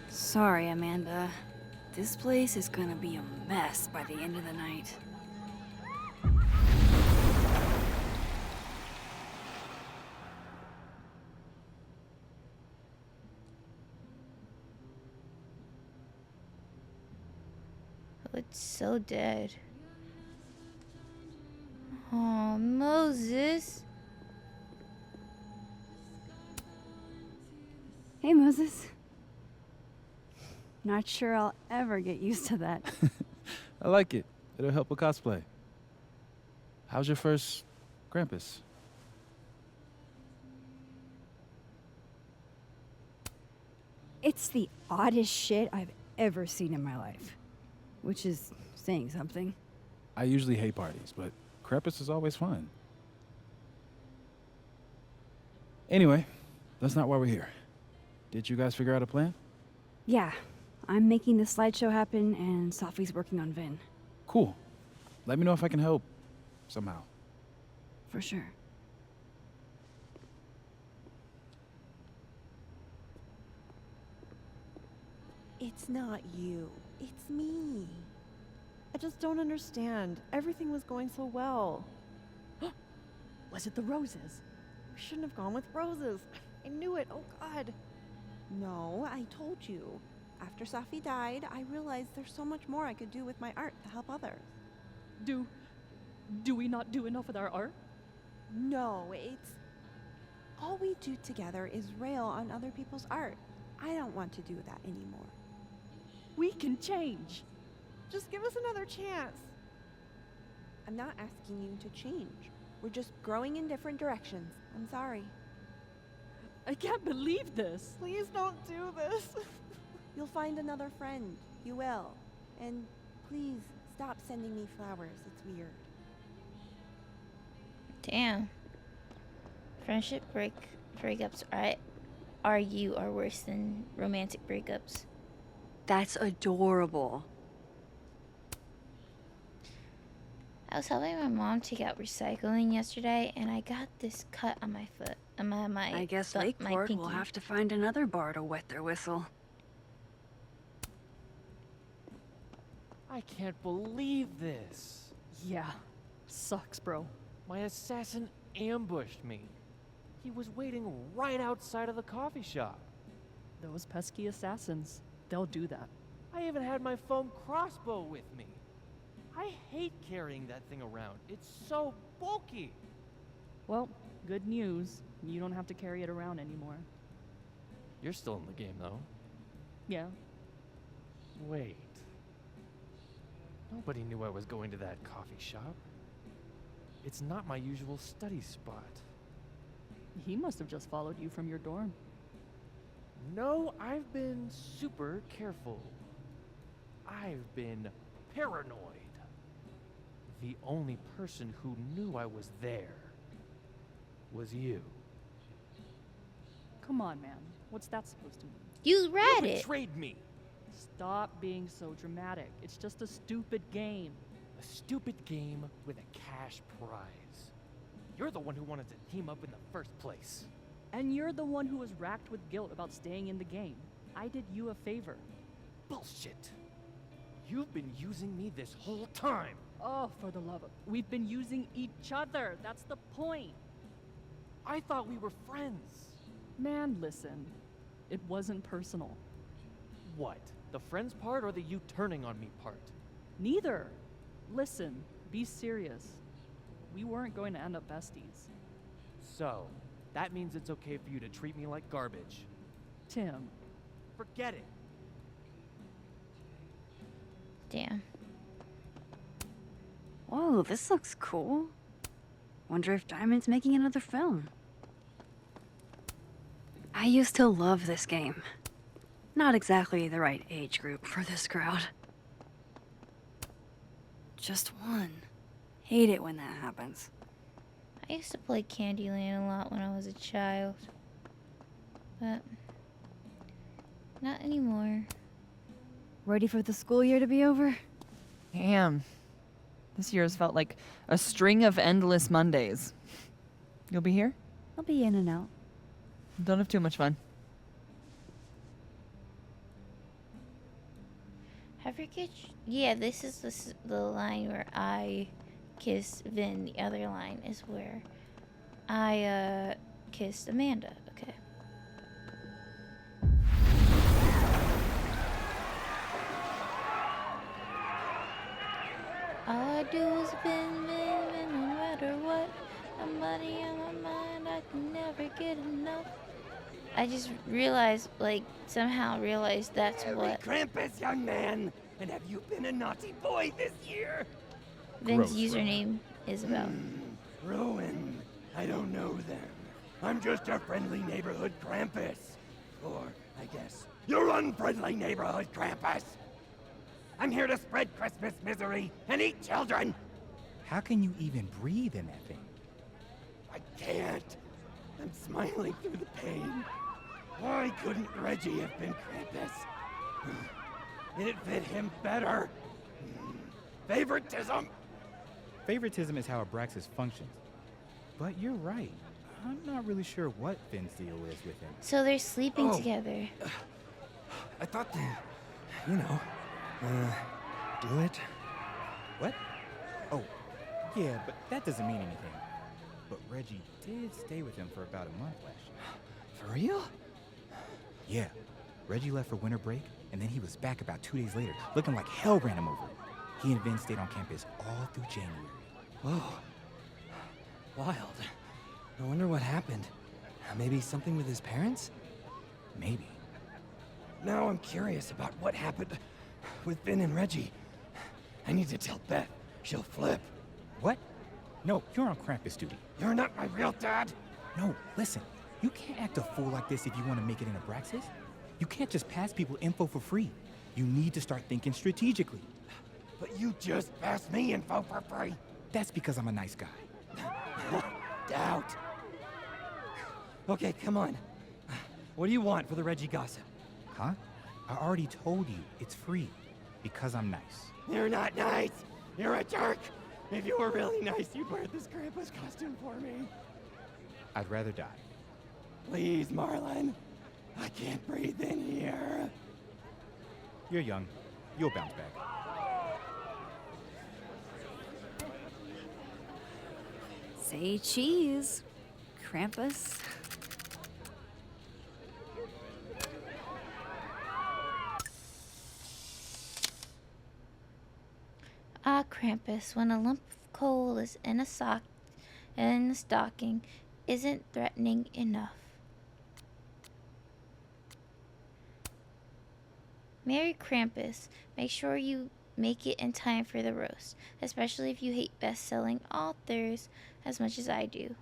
Sorry, Amanda. This place is gonna be a mess by the end of the night. Oh, it's so dead. Oh, Moses. Hey, Moses. Not sure I'll ever get used to that. I like it. It'll help with cosplay. How's your first Krampus? It's the oddest shit I've ever seen in my life. Which is saying something. I usually hate parties, but Krampus is always fun. Anyway, that's not why we're here. Did you guys figure out a plan? Yeah, I'm making the slideshow happen, and Sophie's working on Vin. Cool. Let me know if I can help somehow. For sure. It's not you. It's me. I just don't understand. Everything was going so well. Was it the roses? We shouldn't have gone with roses. I knew it. Oh, God. No, I told you. After Safi died, I realized there's so much more I could do with my art to help others. Do we not do enough with our art? No, it's... all we do together is rail on other people's art. I don't want to do that anymore. We can change. Just give us another chance. I'm not asking you to change. We're just growing in different directions. I'm sorry. I can't believe this. Please don't do this. You'll find another friend. You will. And please stop sending me flowers. It's weird. Damn. Friendship breakups are worse than romantic breakups. That's adorable. I was helping my mom take out recycling yesterday, and I got this cut on my foot. I guess Lakeport will have to find another bar to wet their whistle. I can't believe this. Yeah. Sucks, bro. My assassin ambushed me. He was waiting right outside of the coffee shop. Those pesky assassins. They'll do that. I even had my foam crossbow with me. I hate carrying that thing around. It's so bulky. Well, good news. You don't have to carry it around anymore. You're still in the game, though. Yeah. Wait. Nobody knew I was going to that coffee shop. It's not my usual study spot. He must have just followed you from your dorm. No, I've been super careful. I've been paranoid. The only person who knew I was there was you. Come on, man. What's that supposed to mean? You read You it. betrayed me. Stop being so dramatic. It's just a stupid game. A stupid game with a cash prize. You're the one who wanted to team up in the first place. And you're the one who was racked with guilt about staying in the game. I did you a favor. Bullshit. You've been using me this whole time. Oh, for the love of... We've been using each other. That's the point. I thought we were friends. Man, listen. It wasn't personal. What? The friends part or the you turning on me part? Neither. Listen, be serious. We weren't going to end up besties. So, that means it's okay for you to treat me like garbage. Tim. Forget it. Damn. Whoa, this looks cool. Wonder if Diamond's making another film. I used to love this game. Not exactly the right age group for this crowd. Just one. Hate it when that happens. I used to play Candyland a lot when I was a child. But not anymore. Ready for the school year to be over? Damn. This year has felt like a string of endless Mondays. You'll be here? I'll be in and out. Don't have too much fun. I forget. Yeah, this is the line where I kiss Vin. The other line is where I kissed Amanda. Okay. All I do is Vin, no matter what. I'm money on my mind, I can never get enough. I just realized, somehow realized that's what Krampus, young man! And have you been a naughty boy this year? Vin's username is about. Rowan. I don't know them. I'm just your friendly neighborhood Krampus. Or, I guess, your unfriendly neighborhood Krampus. I'm here to spread Christmas misery and eat children. How can you even breathe in that thing? I can't. I'm smiling through the pain. Why couldn't Reggie have been Krampus? It fit him better. Favoritism! Favoritism is how Abraxas functions. But you're right. I'm not really sure what Finn's deal is with him. So they're sleeping together. I thought do it. What? Oh, yeah, but that doesn't mean anything. But Reggie did stay with him for about a month last year. For real? Yeah. Reggie left for winter break, and then he was back about 2 days later, looking like hell ran him over. He and Vin stayed on campus all through January. Whoa. Wild. I wonder what happened. Maybe something with his parents? Maybe. Now I'm curious about what happened with Vin and Reggie. I need to tell Beth. She'll flip. What? No, you're on Krampus duty. You're not my real dad. No, listen. You can't act a fool like this if you want to make it in Abraxas. You can't just pass people info for free. You need to start thinking strategically. But you just passed me info for free. That's because I'm a nice guy. Doubt. Okay, come on. What do you want for the Reggie gossip? Huh? I already told you it's free. Because I'm nice. You're not nice. You're a jerk. If you were really nice, you'd wear this Krampus costume for me. I'd rather die. Please, Marlon. I can't breathe in here. You're young. You'll bounce back. Say cheese, Krampus. Ah, Krampus, when a lump of coal is in a stocking, isn't threatening enough. Merry Krampus, make sure you make it in time for the roast, especially if you hate best-selling authors as much as I do.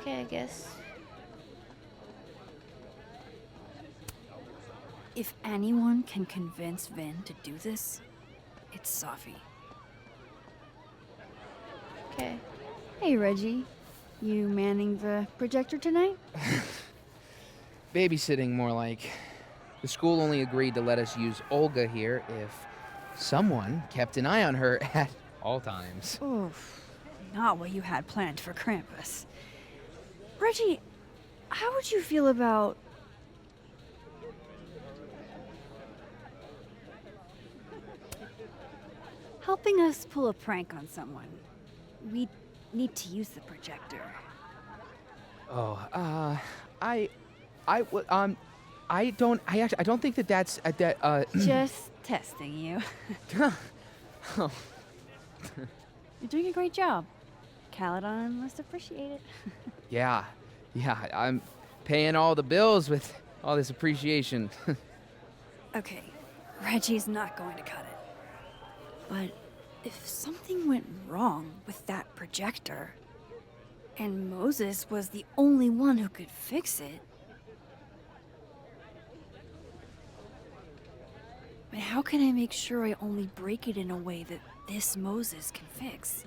Okay, I guess. If anyone can convince Vin to do this, it's Safi. Okay. Hey, Reggie. You manning the projector tonight? Babysitting, more like. The school only agreed to let us use Olga here if someone kept an eye on her at all times. Oof. Not what you had planned for Krampus. Reggie, how would you feel about... helping us pull a prank on someone? We need to use the projector. Oh, I don't think that's Just testing you. Oh. You're doing a great job. Caledon must appreciate it. Yeah, I'm paying all the bills with all this appreciation. Okay, Reggie's not going to cut it. But if something went wrong with that projector, and Moses was the only one who could fix it, but how can I make sure I only break it in a way that this Moses can fix?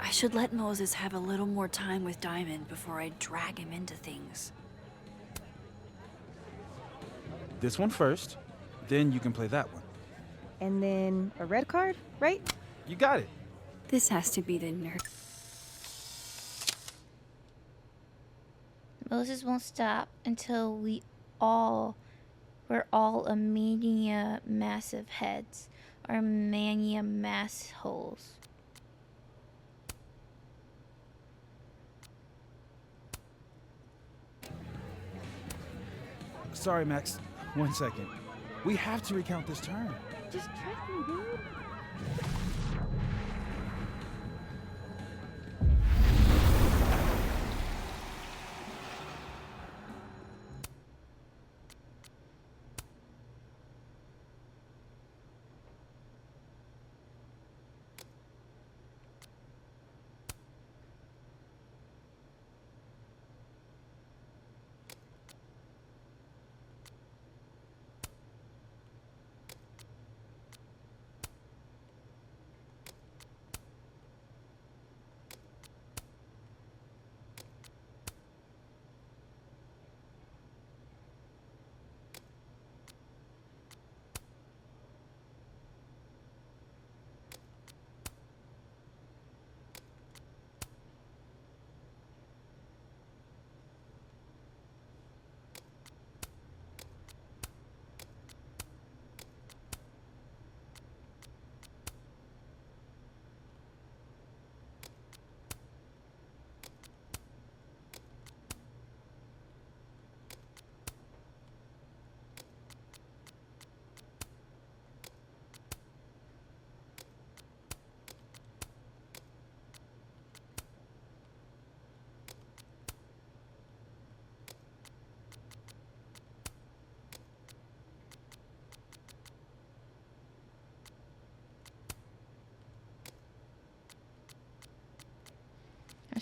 I should let Moses have a little more time with Diamond before I drag him into things. This one first, then you can play that one. And then a red card, right? You got it. This has to be the nerd. Moses won't stop until we're all a mania massive heads, or mania mass holes. Sorry, Max. 1 second. We have to recount this turn. Just trust me, dude.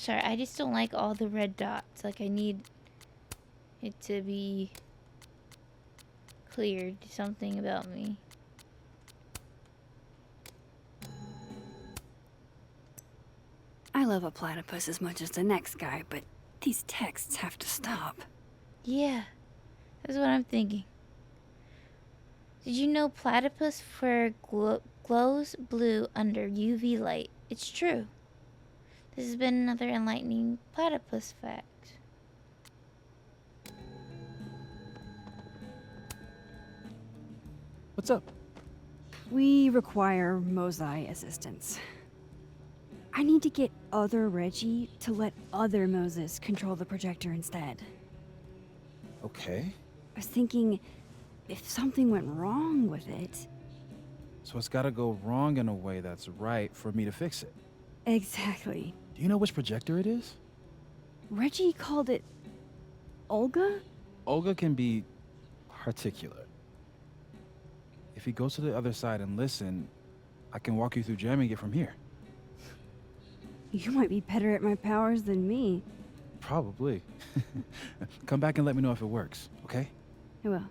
sorry, I just don't like all the red dots. Like, I need it to be cleared. Something about me. I love a platypus as much as the next guy, but these texts have to stop. Yeah, that's what I'm thinking. Did you know platypus fur glows blue under UV light? It's true. This has been another enlightening platypus fact. What's up? We require Mosai assistance. I need to get other Reggie to let other Moses control the projector instead. Okay. I was thinking, if something went wrong with it... So it's gotta go wrong in a way that's right for me to fix it. Exactly. Do you know which projector it is? Reggie called it... Olga? Olga can be particular. If you go to the other side and listen, I can walk you through jamming it from here. You might be better at my powers than me. Probably. Come back and let me know if it works, okay? I will.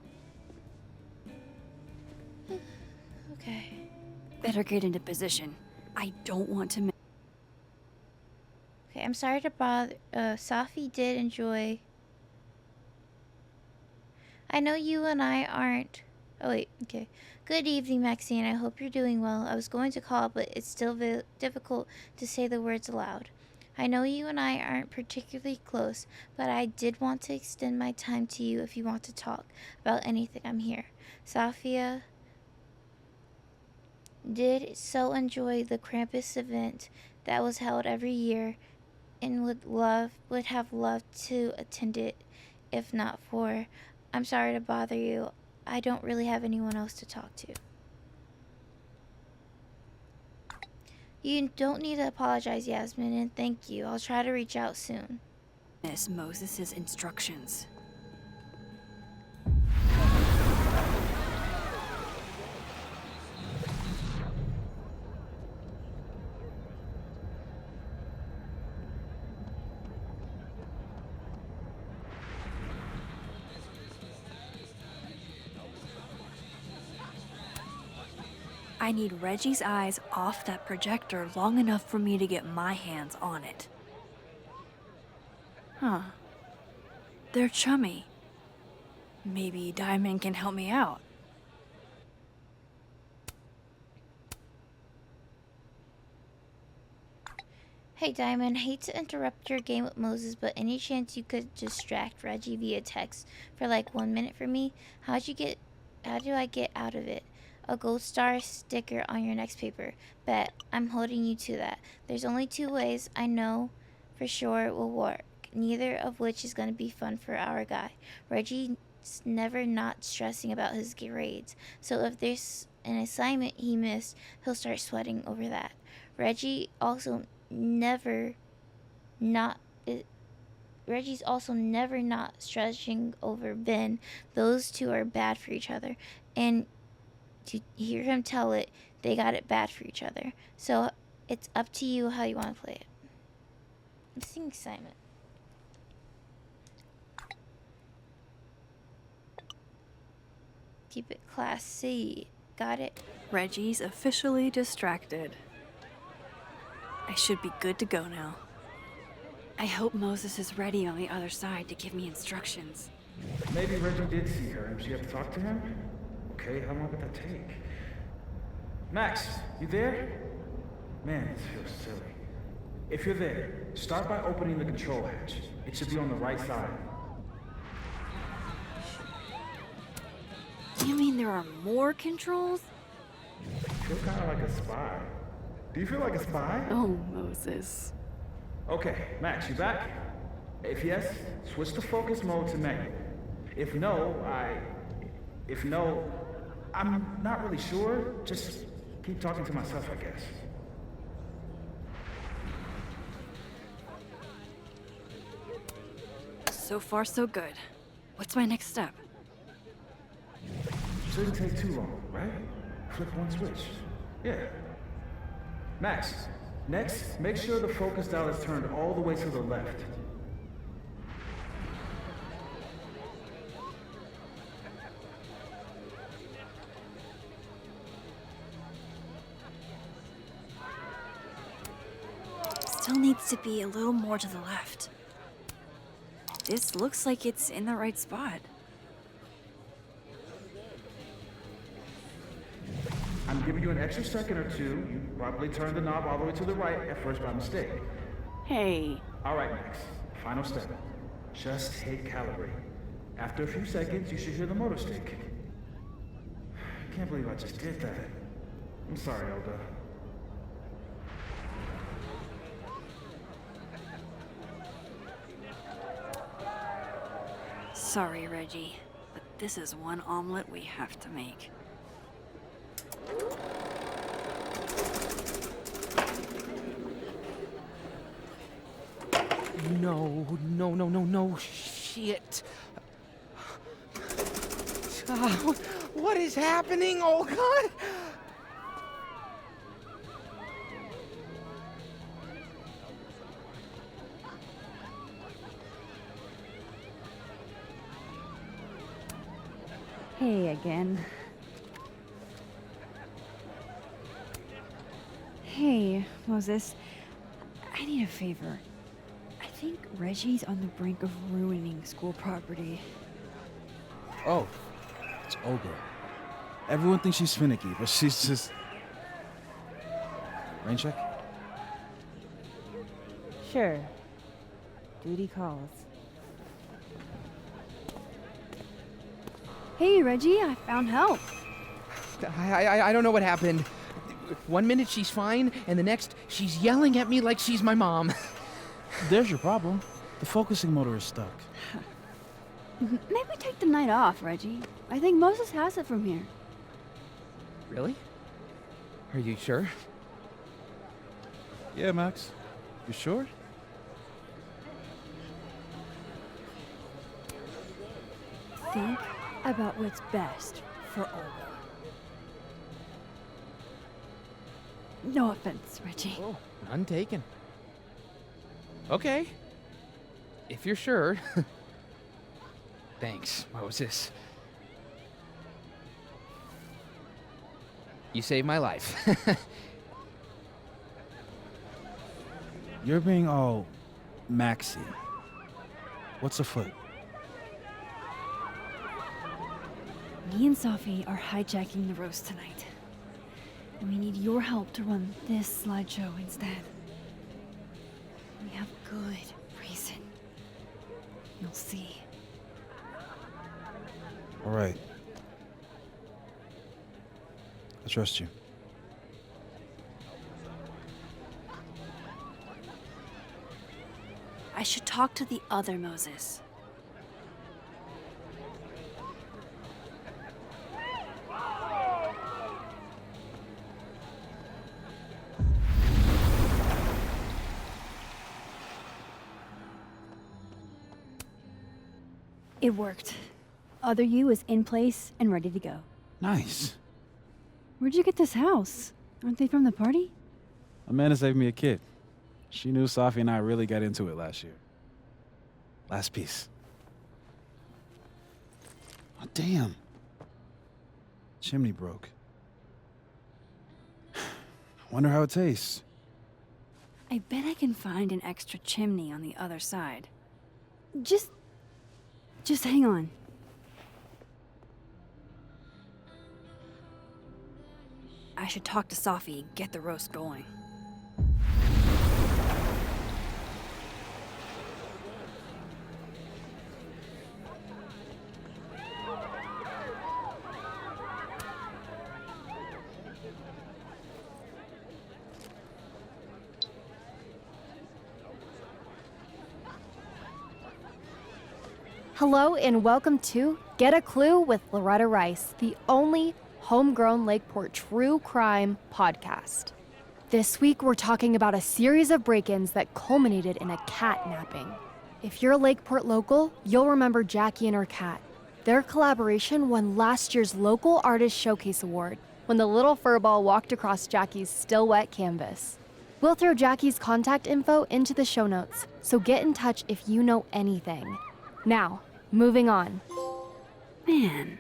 Okay. Better get into position. I don't want to miss. Okay, I'm sorry to bother. Safi did enjoy. I know you and I aren't. Oh, wait, okay. Good evening, Maxine. I hope you're doing well. I was going to call, but it's still difficult to say the words aloud. I know you and I aren't particularly close, but I did want to extend my time to you if you want to talk about anything. I'm here. Safia did so enjoy the Krampus event that was held every year and would have loved to attend it if not for. I'm sorry to bother you. I don't really have anyone else to talk to. You don't need to apologize, Yasmin, and thank you. I'll try to reach out soon. Miss Moses' instructions. I need Reggie's eyes off that projector long enough for me to get my hands on it. Huh. They're chummy. Maybe Diamond can help me out. Hey, Diamond, hate to interrupt your game with Moses, but any chance you could distract Reggie via text for like 1 minute for me? How do I get out of it? A gold star sticker on your next paper. Bet I'm holding you to that. There's only 2 ways I know for sure it will work, neither of which is going to be fun for our guy. Reggie's never not stressing about his grades, so if there's an assignment he missed, he'll start sweating over that. Reggie's also never not stressing over Ben. Those two are bad for each other, and to hear him tell it, they got it bad for each other. So it's up to you how you want to play it. I'm seeing assignment. Keep it class C. Got it? Reggie's officially distracted. I should be good to go now. I hope Moses is ready on the other side to give me instructions. Maybe Reggie did see her and she had to talk to him? Okay, how long would that take? Max, you there? Man, this feels silly. If you're there, start by opening the control hatch. It should be on the right side. You mean there are more controls? I feel kind of like a spy. Do you feel like a spy? Oh, Moses. Okay, Max, you back? If yes, switch to focus mode to menu. If no, I'm not really sure. Just keep talking to myself, I guess. So far, so good. What's my next step? Shouldn't take too long, right? Flip one switch. Yeah. Max, Next, make sure the focus dial is turned all the way to the left. Still needs to be a little more to the left. This looks like it's in the right spot. I'm giving you an extra second or two. You probably turned the knob all the way to the right at first by mistake. Hey. All right, Max. Final step. Just hit calibrate. After a few seconds, you should hear the motor stick. I can't believe I just did that. I'm sorry, Olga. Sorry, Reggie, but this is one omelet we have to make. No, shit. What is happening? Oh, God. Hey again. Hey, Moses. I need a favor. I think Reggie's on the brink of ruining school property. Oh, it's Olga. Everyone thinks she's finicky, but she's just... Rain check? Sure. Duty calls. Hey, Reggie, I found help. I don't know what happened. 1 minute she's fine, and the next she's yelling at me like she's my mom. There's your problem. The focusing motor is stuck. Maybe take the night off, Reggie. I think Moses has it from here. Really? Are you sure? Yeah, Max. You sure? Think about what's best for Olga. No offense, Reggie. Oh, none taken. Okay. If you're sure. Thanks, Moses. You saved my life. You're being all Maxy. What's afoot? Me and Sophie are hijacking the roast tonight. And we need your help to run this slideshow instead. We have good reason. You'll see. All right. I trust you. I should talk to the other Moses. It worked. Other you is in place and ready to go. Nice. Where'd you get this house? Aren't they from the party? Amanda saved me a kid. She knew Sophie and I really got into it last year. Last piece. Oh, damn. Chimney broke. Wonder how it tastes. I bet I can find an extra chimney on the other side. Just hang on. I should talk to Sophie and get the roast going. Hello and welcome to Get a Clue with Loretta Rice, the only homegrown Lakeport true crime podcast. This week we're talking about a series of break-ins that culminated in a cat napping. If you're a Lakeport local, you'll remember Jackie and her cat. Their collaboration won last year's Local Artist Showcase Award when the little furball walked across Jackie's still wet canvas. We'll throw Jackie's contact info into the show notes, so get in touch if you know anything. Now, moving on. Man,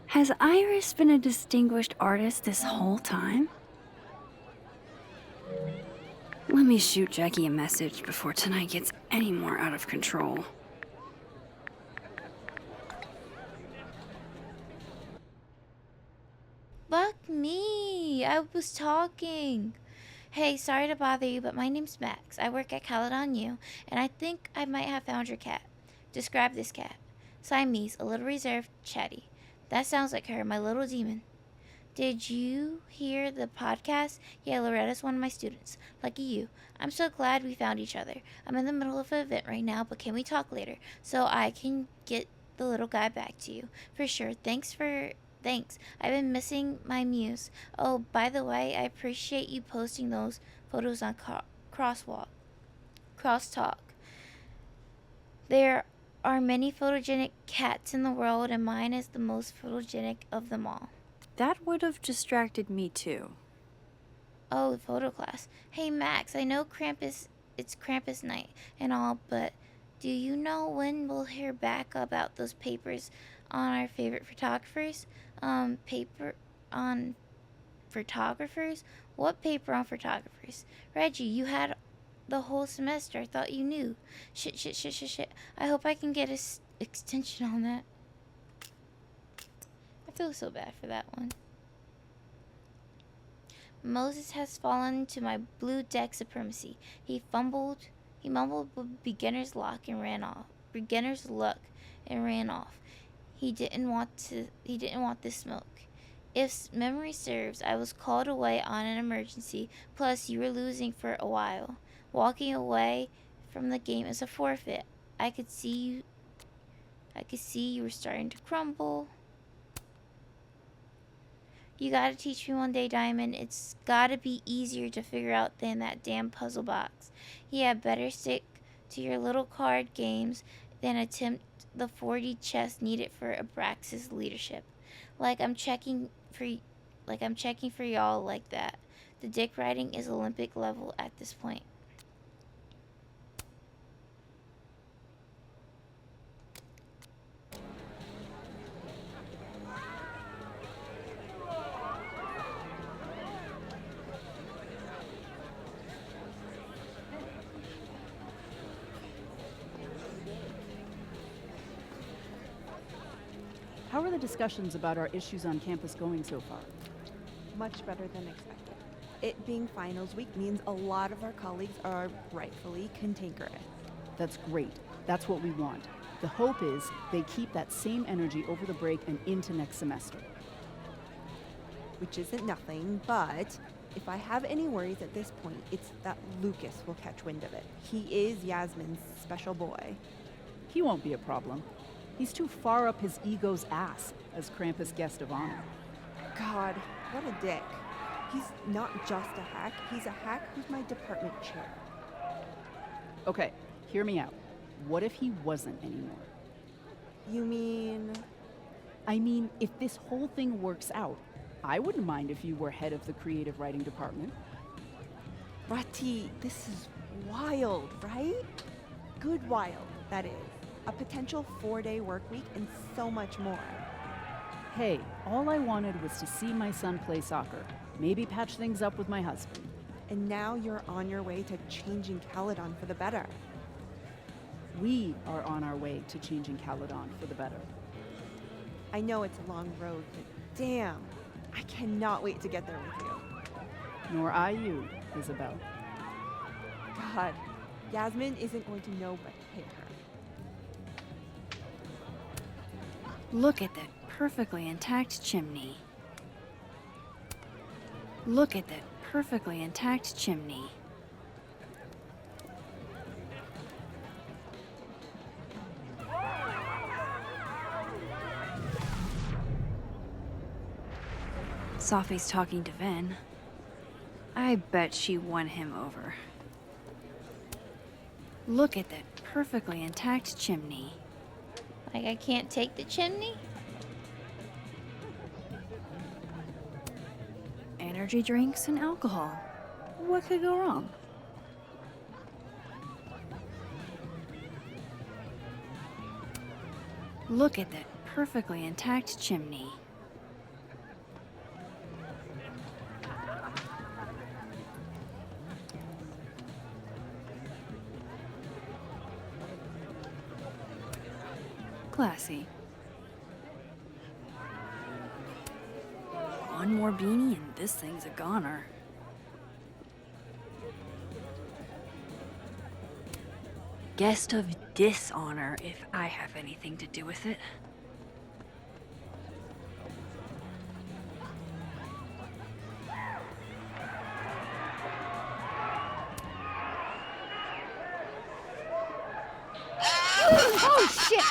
has Iris been a distinguished artist this whole time? Let me shoot Jackie a message before tonight gets any more out of control. Fuck me, I was talking. Hey, sorry to bother you, but my name's Max. I work at Caledon U, and I think I might have found your cat. Describe this cat. Siamese, a little reserved, chatty. That sounds like her, my little demon. Did you hear the podcast? Yeah, Loretta's one of my students. Lucky you. I'm so glad we found each other. I'm in the middle of an event right now, but can we talk later so I can get the little guy back to you? For sure. Thanks. I've been missing my muse. Oh, by the way, I appreciate you posting those photos on Crosstalk. There are many photogenic cats in the world, and mine is the most photogenic of them all. That would have distracted me too. Oh, photo class. Hey, Max, I know it's Krampus night and all, but do you know when we'll hear back about those papers on our favorite photographers? Paper on photographers? What paper on photographers? Reggie, you had the whole semester. I thought you knew. Shit. I hope I can get a extension on that. I feel so bad for that one. Moses has fallen to my blue deck supremacy. He mumbled beginner's luck and ran off. He didn't want this smoke. If memory serves, I was called away on an emergency. Plus, you were losing for a while. Walking away from the game is a forfeit. I could see you were starting to crumble. You gotta teach me one day, Diamond. It's gotta be easier to figure out than that damn puzzle box. Yeah, better stick to your little card games than attempt the 4D chess needed for Abraxas leadership. Like I'm checking for y'all like that. The dick riding is Olympic level at this point. How are the discussions about our issues on campus going so far? Much better than expected. It being finals week means a lot of our colleagues are rightfully cantankerous. That's great. That's what we want. The hope is they keep that same energy over the break and into next semester. Which isn't nothing, but if I have any worries at this point, it's that Lucas will catch wind of it. He is Yasmin's special boy. He won't be a problem. He's too far up his ego's ass as Krampus guest of honor. God, what a dick. He's not just a hack, he's a hack who's my department chair. Okay, hear me out. What if he wasn't anymore? You mean? I mean, if this whole thing works out, I wouldn't mind if you were head of the creative writing department. Rati, this is wild, right? Good wild, that is. A potential 4-day work week and so much more. Hey, all I wanted was to see my son play soccer. Maybe patch things up with my husband. And now you're on your way to changing Caledon for the better. We are on our way to changing Caledon for the better. I know it's a long road, but damn, I cannot wait to get there with you. Nor I you, Isabel. God, Yasmin isn't going to know but to hit her. Look at that perfectly intact chimney. Look at that perfectly intact chimney. Sophie's talking to Vin. I bet she won him over. Look at that perfectly intact chimney. Like I can't take the chimney? Energy drinks and alcohol. What could go wrong? Look at that perfectly intact chimney. Classy. One more beanie and this thing's a goner. Guest of dishonor if I have anything to do with it. Oh, shit!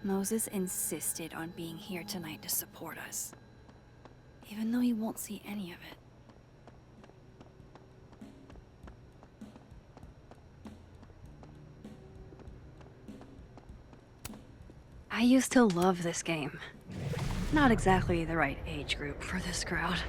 Moses insisted on being here tonight to support us, even though he won't see any of it. I used to love this game. Not exactly the right age group for this crowd.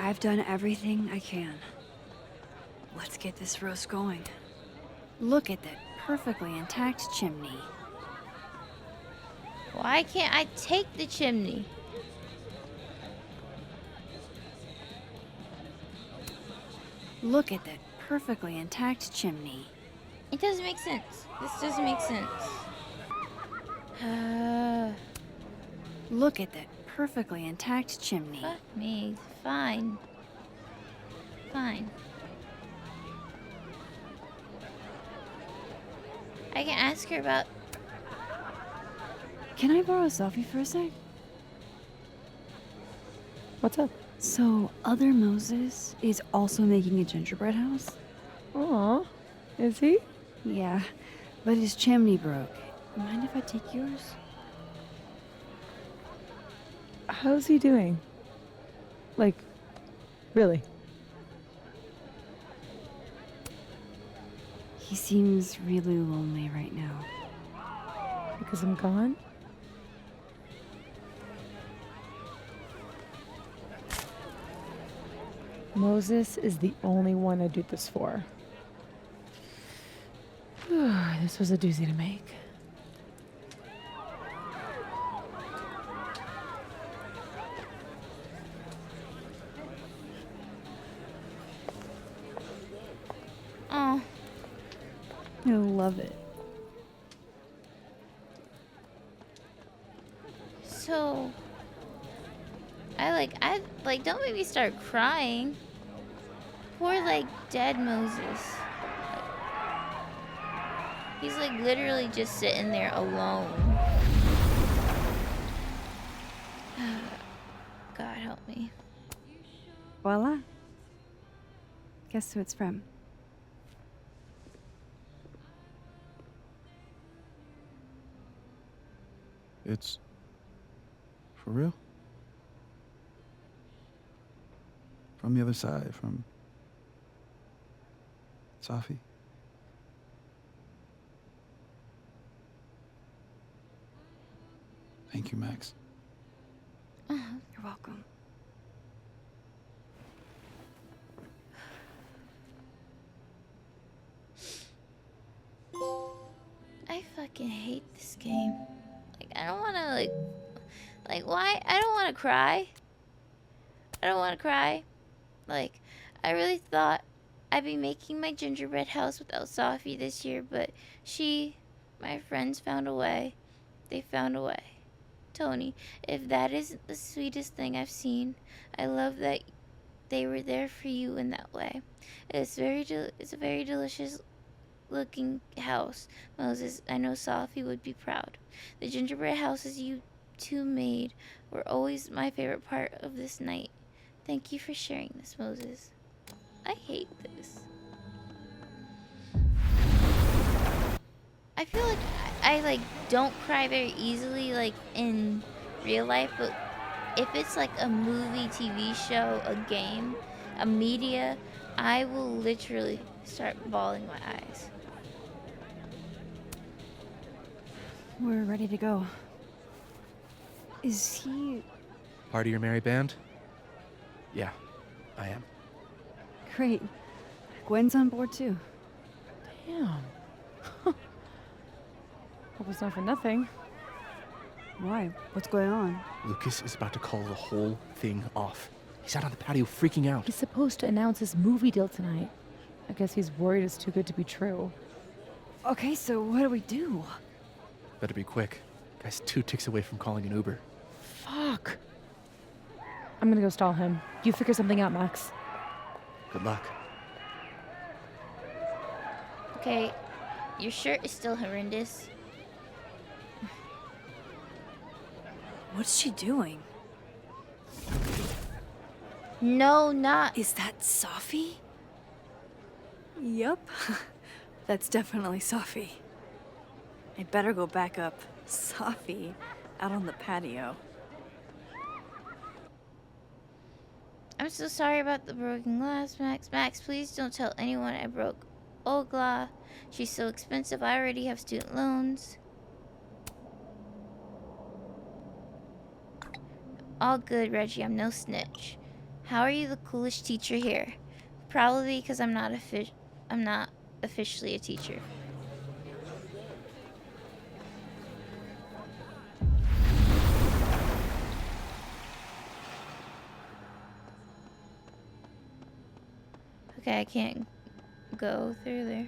I've done everything I can. Let's get this roast going. Look at that perfectly intact chimney. Why can't I take the chimney? Look at that perfectly intact chimney. It doesn't make sense. This doesn't make sense. Look at that perfectly intact chimney. Fuck me. Fine. Fine. I can ask her about... Can I borrow Sophie for a sec? What's up? So, other Moses is also making a gingerbread house? Aw, is he? Yeah, but his chimney broke. Mind if I take yours? How's he doing? Like, really? He seems really lonely right now. Because I'm gone? Moses is the only one I do this for. This was a doozy to make. Oh. I love it. So... I don't make me start crying. Poor, dead Moses. He's, literally just sitting there alone. God help me. Voila. Guess who it's from? It's for real? From the other side, from Safi? Thank you, Max. You're welcome. I fucking hate this game. I don't wanna, why? I don't wanna cry. I don't want to cry. Like, I really thought I'd be making my gingerbread house without Sophie this year, but my friends found a way. They found a way. Tony, if that isn't the sweetest thing I've seen, I love that they were there for you in that way. It's a very delicious looking house, Moses. I know Sophie would be proud. The gingerbread houses you two made were always my favorite part of this night. Thank you for sharing this, Moses. I hate this. I feel like I like don't cry very easily like in real life, but if it's like a movie, TV show, a game, a media, I will literally start bawling my eyes. We're ready to go. Is he... Part of your merry band? Yeah, I am. Great. Gwen's on board too. Damn. Hope it's not for nothing. Why? What's going on? Lucas is about to call the whole thing off. He's out on the patio freaking out. He's supposed to announce his movie deal tonight. I guess he's worried it's too good to be true. Okay, so what do we do? Better be quick. Guy's 2 ticks away from calling an Uber. Fuck. I'm gonna go stall him. You figure something out, Max. Good luck. Okay, your shirt is still horrendous. What's she doing? No, not. Is that Sophie? Yup. That's definitely Sophie. I better go back up. Sophie out on the patio. I'm so sorry about the broken glass, Max. Max, please don't tell anyone I broke Olga. She's so expensive. I already have student loans. All good, Reggie. I'm no snitch. How are you the coolest teacher here? Probably because I'm not officially a teacher. Okay, I can't go through there.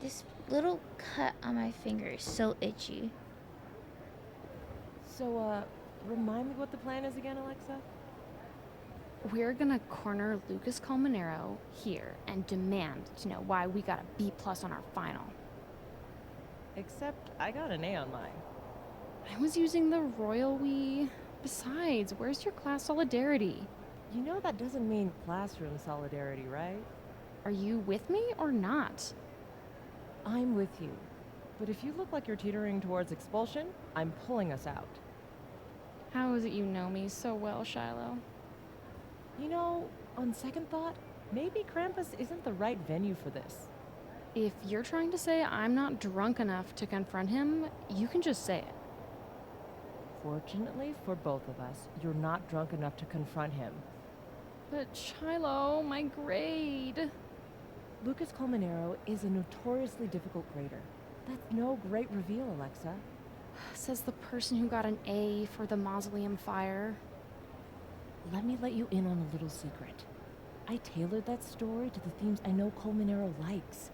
This little cut on my finger is so itchy. So, remind me what the plan is again, Alexa? We're gonna corner Lucas Colmenero here and demand to know why we got a B+ on our final. Except I got an A on mine. I was using the royal we. Besides, where's your class solidarity? You know that doesn't mean classroom solidarity, right? Are you with me or not? I'm with you. But if you look like you're teetering towards expulsion, I'm pulling us out. How is it you know me so well, Shiloh? You know, on second thought, maybe Krampus isn't the right venue for this. If you're trying to say I'm not drunk enough to confront him, you can just say it. Fortunately for both of us, you're not drunk enough to confront him. But Shiloh, my grade. Lucas Colmenero is a notoriously difficult grader. That's no great reveal, Alexa. Says the person who got an A for the mausoleum fire. Let me let you in on a little secret. I tailored that story to the themes I know Colmenero likes.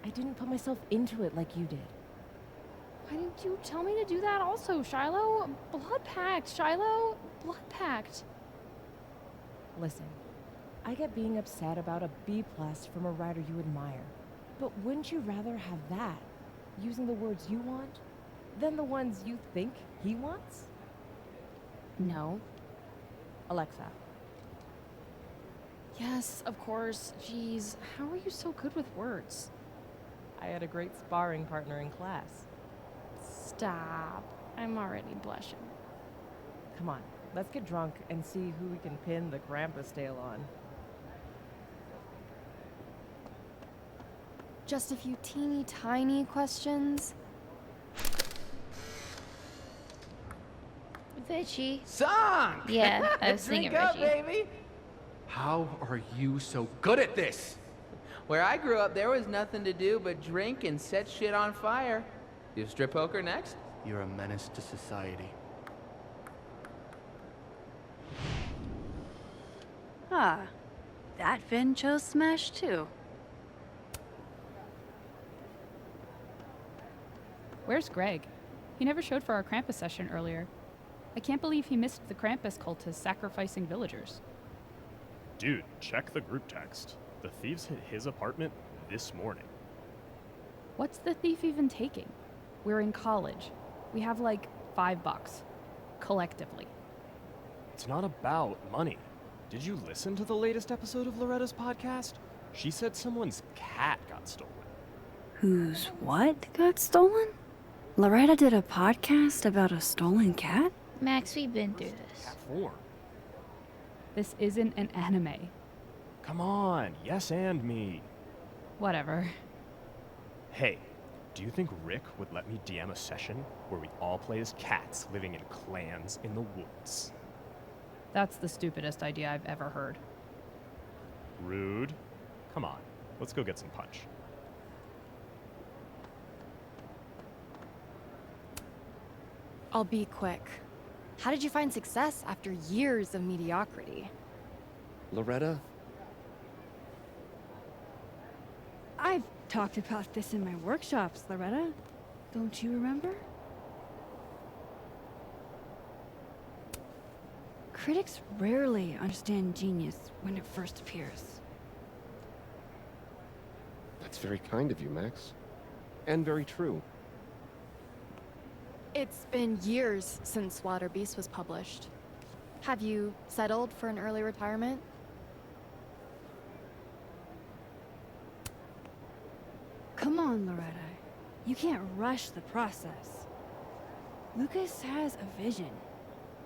I didn't put myself into it like you did. Why didn't you tell me to do that also, Shiloh? Blood pact, Shiloh. Blood pact. Listen, I get being upset about a B+ from a writer you admire. But wouldn't you rather have that, using the words you want, than the ones you think he wants? No. Alexa. Yes, of course. Jeez, how are you so good with words? I had a great sparring partner in class. Stop. I'm already blushing. Come on, let's get drunk and see who we can pin the Krampus tail on. Just a few teeny tiny questions. Veggie. Song! Yeah, I was thinking Drink up, Reggie. baby! How are you so good at this? Where I grew up, there was nothing to do but drink and set shit on fire. Do strip poker next? You're a menace to society. Ah, that Finn chose Smash too. Where's Greg? He never showed for our Krampus session earlier. I can't believe he missed the Krampus cultists sacrificing villagers. Dude, check the group text. The thieves hit his apartment this morning. What's the thief even taking? We're in college. We have like $5. Collectively. It's not about money. Did you listen to the latest episode of Loretta's podcast? She said someone's cat got stolen. Whose what got stolen? Loretta did a podcast about a stolen cat? Max, we've been through this. Cat form. This isn't an anime. Come on, yes and me. Whatever. Hey, do you think Rick would let me DM a session where we all play as cats living in clans in the woods? That's the stupidest idea I've ever heard. Rude. Come on, let's go get some punch. I'll be quick. How did you find success after years of mediocrity? Loretta? I've talked about this in my workshops, Loretta. Don't you remember? Critics rarely understand genius when it first appears. That's very kind of you, Max. And very true. It's been years since Slaughter Beast was published. Have you settled for an early retirement? Come on, Loretta. You can't rush the process. Lucas has a vision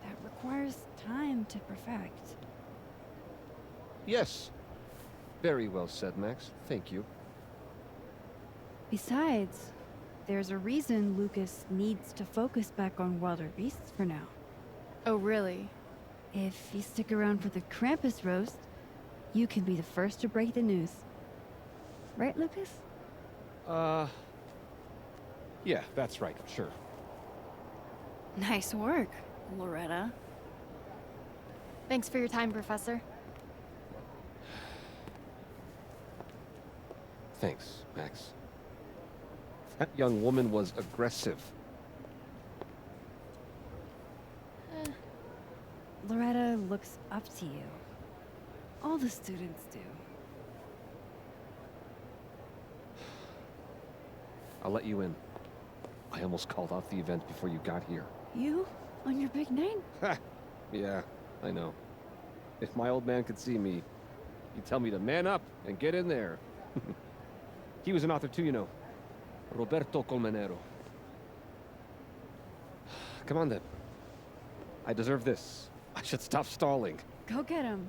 that requires time to perfect. Yes. Very well said, Max. Thank you. Besides, there's a reason Lucas needs to focus back on Wilder Beasts for now. Oh, really? If you stick around for the Krampus roast, you can be the first to break the news. Right, Lucas? Yeah, that's right, sure. Nice work, Loretta. Thanks for your time, Professor. Thanks, Max. That young woman was aggressive. Loretta looks up to you. All the students do. I'll let you in. I almost called off the event before you got here. You? On your big night? Ha! Yeah, I know. If my old man could see me, he'd tell me to man up and get in there. He was an author too, you know. Roberto Colmenero. Come on then. I deserve this. I should stop stalling. Go get him.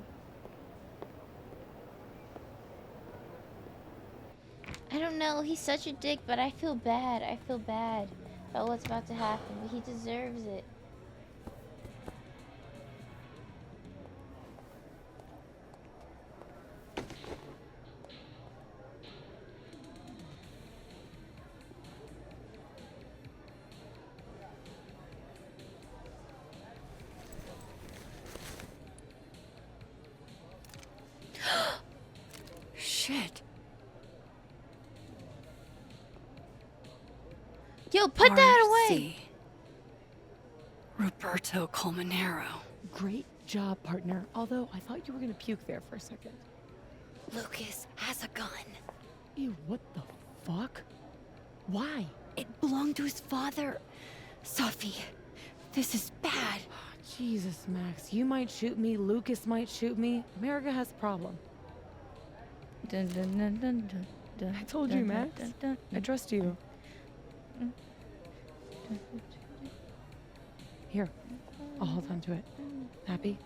I don't know, he's such a dick, but I feel bad. I feel bad about what's about to happen, but he deserves it. Shit. Yo, put that away! R.C. Roberto Colmenero. Great job, partner. Although I thought you were gonna puke there for a second. Lucas has a gun. Ew, what the fuck? Why? It belonged to his father. Sophie, this is bad. Jesus, Max. You might shoot me. Lucas might shoot me. America has a problem. Dun, dun, dun, dun, dun, dun, I told dun, you, dun, Max. dun, dun, I trust you. Here, I'll hold on to it. Happy?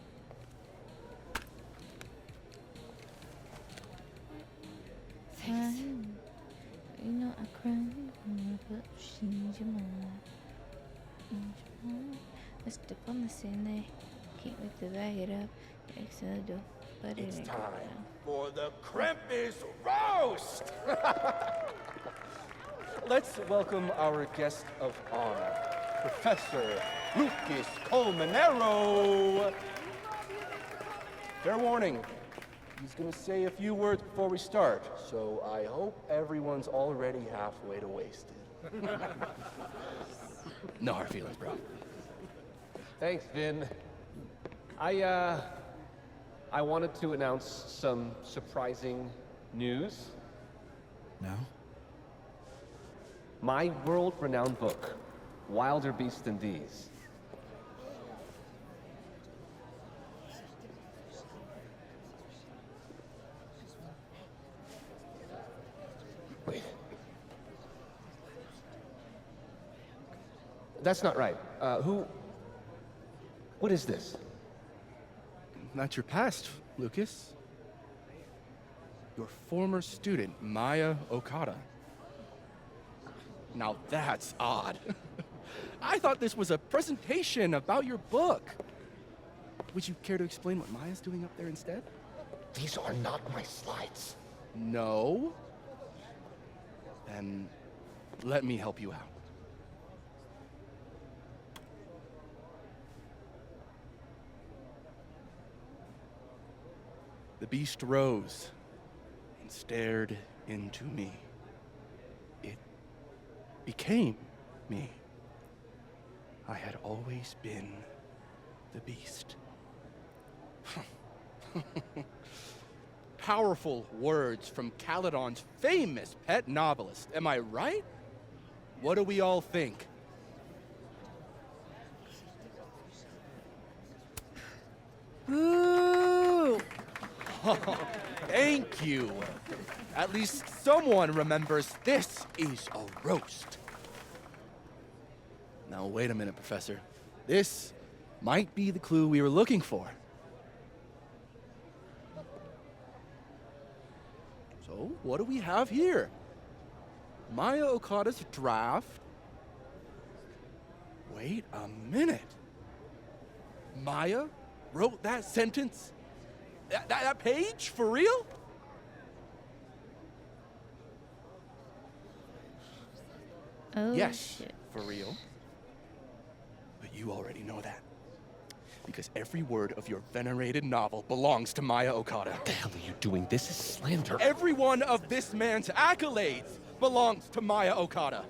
Thanks. You know I cry, but change your mind. I step on the scene, they can't wait to back it up. Except But It's time for the Krampus roast! Let's welcome our guest of honor, Professor Lucas Colmenero. Fair warning, he's gonna say a few words before we start, so I hope everyone's already halfway to wasted. No hard feelings, bro. Thanks, Vin. I wanted to announce some surprising news. No? My world-renowned book, Wilder Beasts Than These. Wait. That's not right. What is this? That's your past, Lucas. Your former student, Maya Okada. Now that's odd. I thought this was a presentation about your book. Would you care to explain what Maya's doing up there instead? These are not my slides. No? Then let me help you out. The beast rose and stared into me. It became me. I had always been the beast. Powerful words from Caledon's famous pet novelist. Am I right? What do we all think? Boo! Thank you. At least someone remembers this is a roast. Now, wait a minute, Professor. This might be the clue we were looking for. So, what do we have here? Maya Okada's draft. Wait a minute. Maya wrote that sentence? That page? For real? Oh, yes, shit. for real. But you already know that. Because every word of your venerated novel belongs to Maya Okada. What the hell are you doing? This is slander. Every one of this man's accolades belongs to Maya Okada.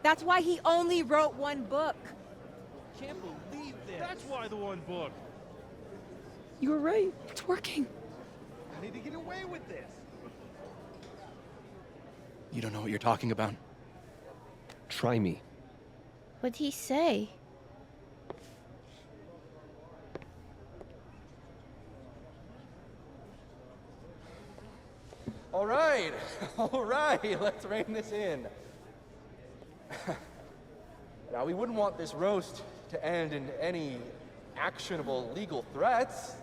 That's why he only wrote one book. Can't believe this. That's why the one book. You were right. It's working. I need to get away with this. You don't know what you're talking about. Try me. What'd he say? All right, let's rein this in. Now, we wouldn't want this roast to end in any actionable legal threats.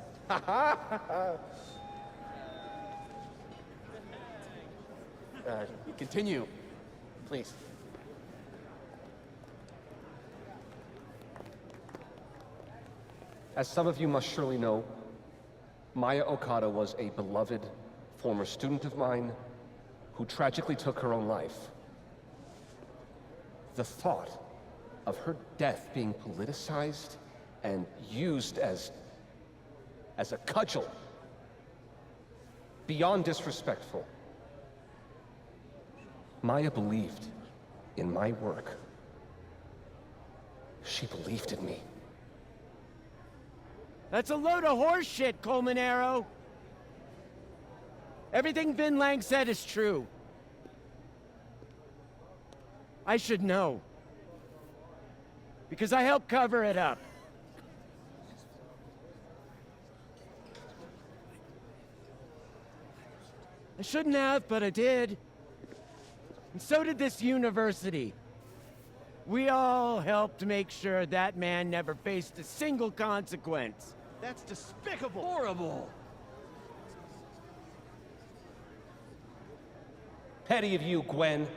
Continue, please. As some of you must surely know, Maya Okada was a beloved former student of mine who tragically took her own life. The thought of her death being politicized and used as a cudgel, beyond disrespectful. Maya believed in my work. She believed in me. That's a load of horse shit, Colmenero. Everything Vin Lang said is true. I should know. Because I helped cover it up. I shouldn't have, but I did. And so did this university. We all helped make sure that man never faced a single consequence. That's despicable. Horrible. Petty of you, Gwen.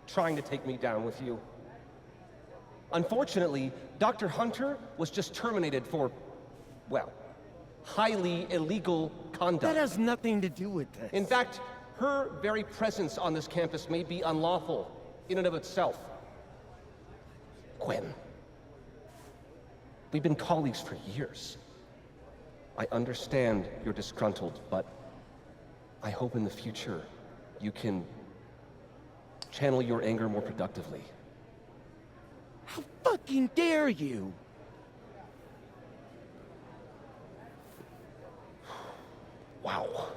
Trying to take me down with you. Unfortunately, Dr. Hunter was just terminated for, well, highly illegal conduct. That has nothing to do with this. In fact, her very presence on this campus may be unlawful in and of itself. Gwen, we've been colleagues for years. I understand you're disgruntled, but I hope in the future you can channel your anger more productively. How fucking dare you? Wow.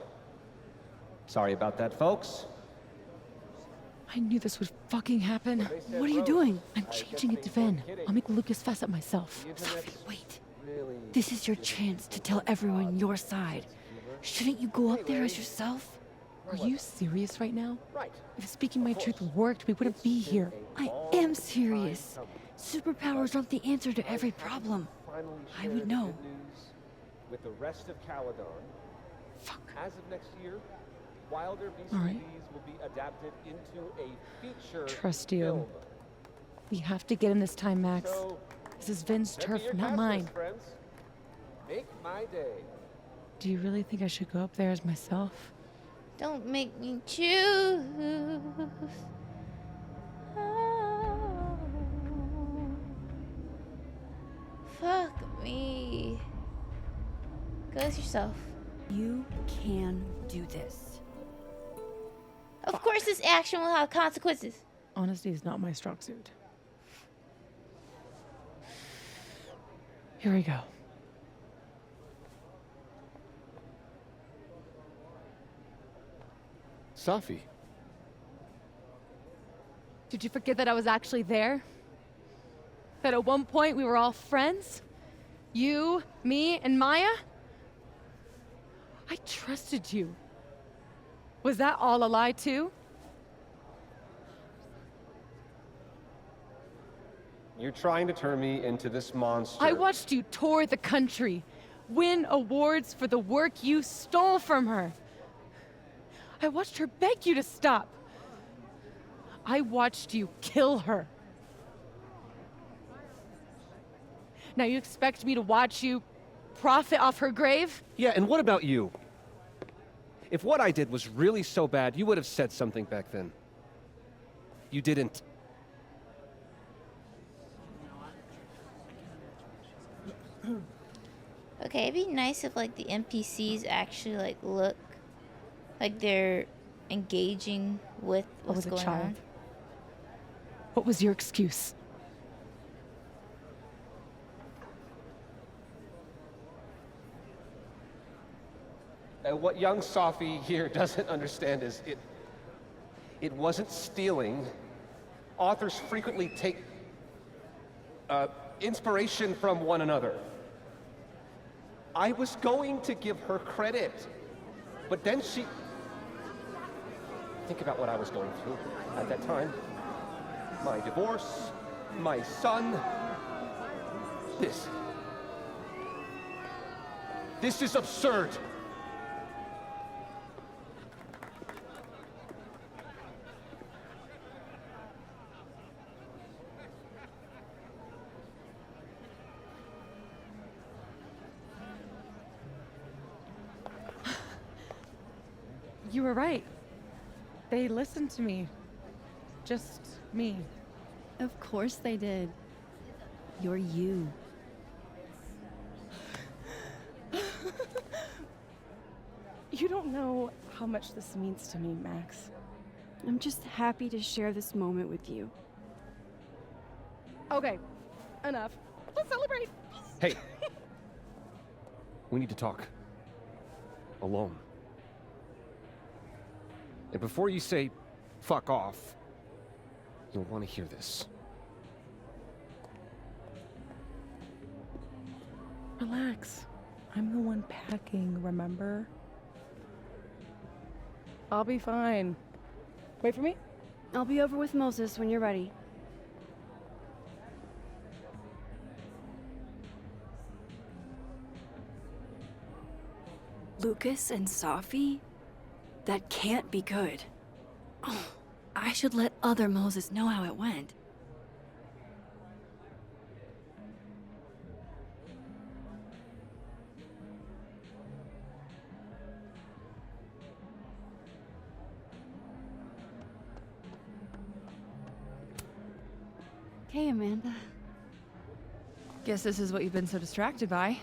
Sorry about that, folks. I knew this would fucking happen. What are you doing? I'm changing it to Ven. I'll make Lucas fess up myself. Sophie, wait. This is your chance to tell everyone your side. Shouldn't you go up there as yourself? Are you serious right now? If speaking my truth worked, we wouldn't be here. I am serious. Superpowers aren't the answer to every problem. I would know. With the rest of Caledon. As of next year, Wilder All right. BCBs will be adapted into a feature Trust you. film. We have to get him this time, Max. So, This is Vin's send me turf, your not cast mine. list, friends. Make my day. Do you really think I should go up there as myself? Don't make me choose. Oh. Fuck me. Go as yourself. You can do this. Of course, this action will have consequences. Honesty is not my strong suit. Here we go. Safi. Did you forget that I was actually there? That at one point we were all friends? You, me, and Maya? I trusted you. Was that all a lie, too? You're trying to turn me into this monster. I watched you tour the country, win awards for the work you stole from her. I watched her beg you to stop. I watched you kill her. Now you expect me to watch you profit off her grave? Yeah, and what about you? If what I did was really so bad, you would have said something back then. You didn't. Okay, it'd be nice if like the NPCs actually like look like they're engaging with I what's was a going child. on. What was your excuse? And what young Safi here doesn't understand is it wasn't stealing. Authors frequently take inspiration from one another. I was going to give her credit, but then she... Think about what I was going through at that time. My divorce, my son. This is absurd. You were right. They listened to me. Just me. Of course they did. You're you. You don't know how much this means to me, Max. I'm just happy to share this moment with you. Okay, enough. Let's celebrate. Hey. We need to talk. Alone. And before you say, fuck off, you'll want to hear this. Relax. I'm the one packing, remember? I'll be fine. Wait for me? I'll be over with Moses when you're ready. Lucas and Safi? That can't be good. Oh, I should let other Moses know how it went. Hey, Amanda. Guess this is what you've been so distracted by.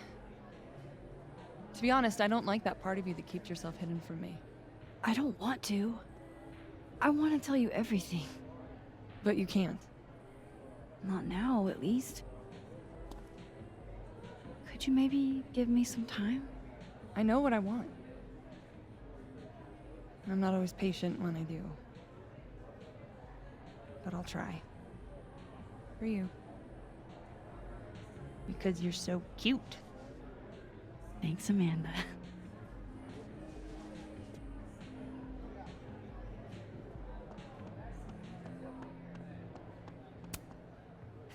To be honest, I don't like that part of you that keeps yourself hidden from me. I don't want to. I want to tell you everything. But you can't. Not now, at least. Could you maybe give me some time? I know what I want. I'm not always patient when I do. But I'll try. For you. Because you're so cute. Thanks, Amanda.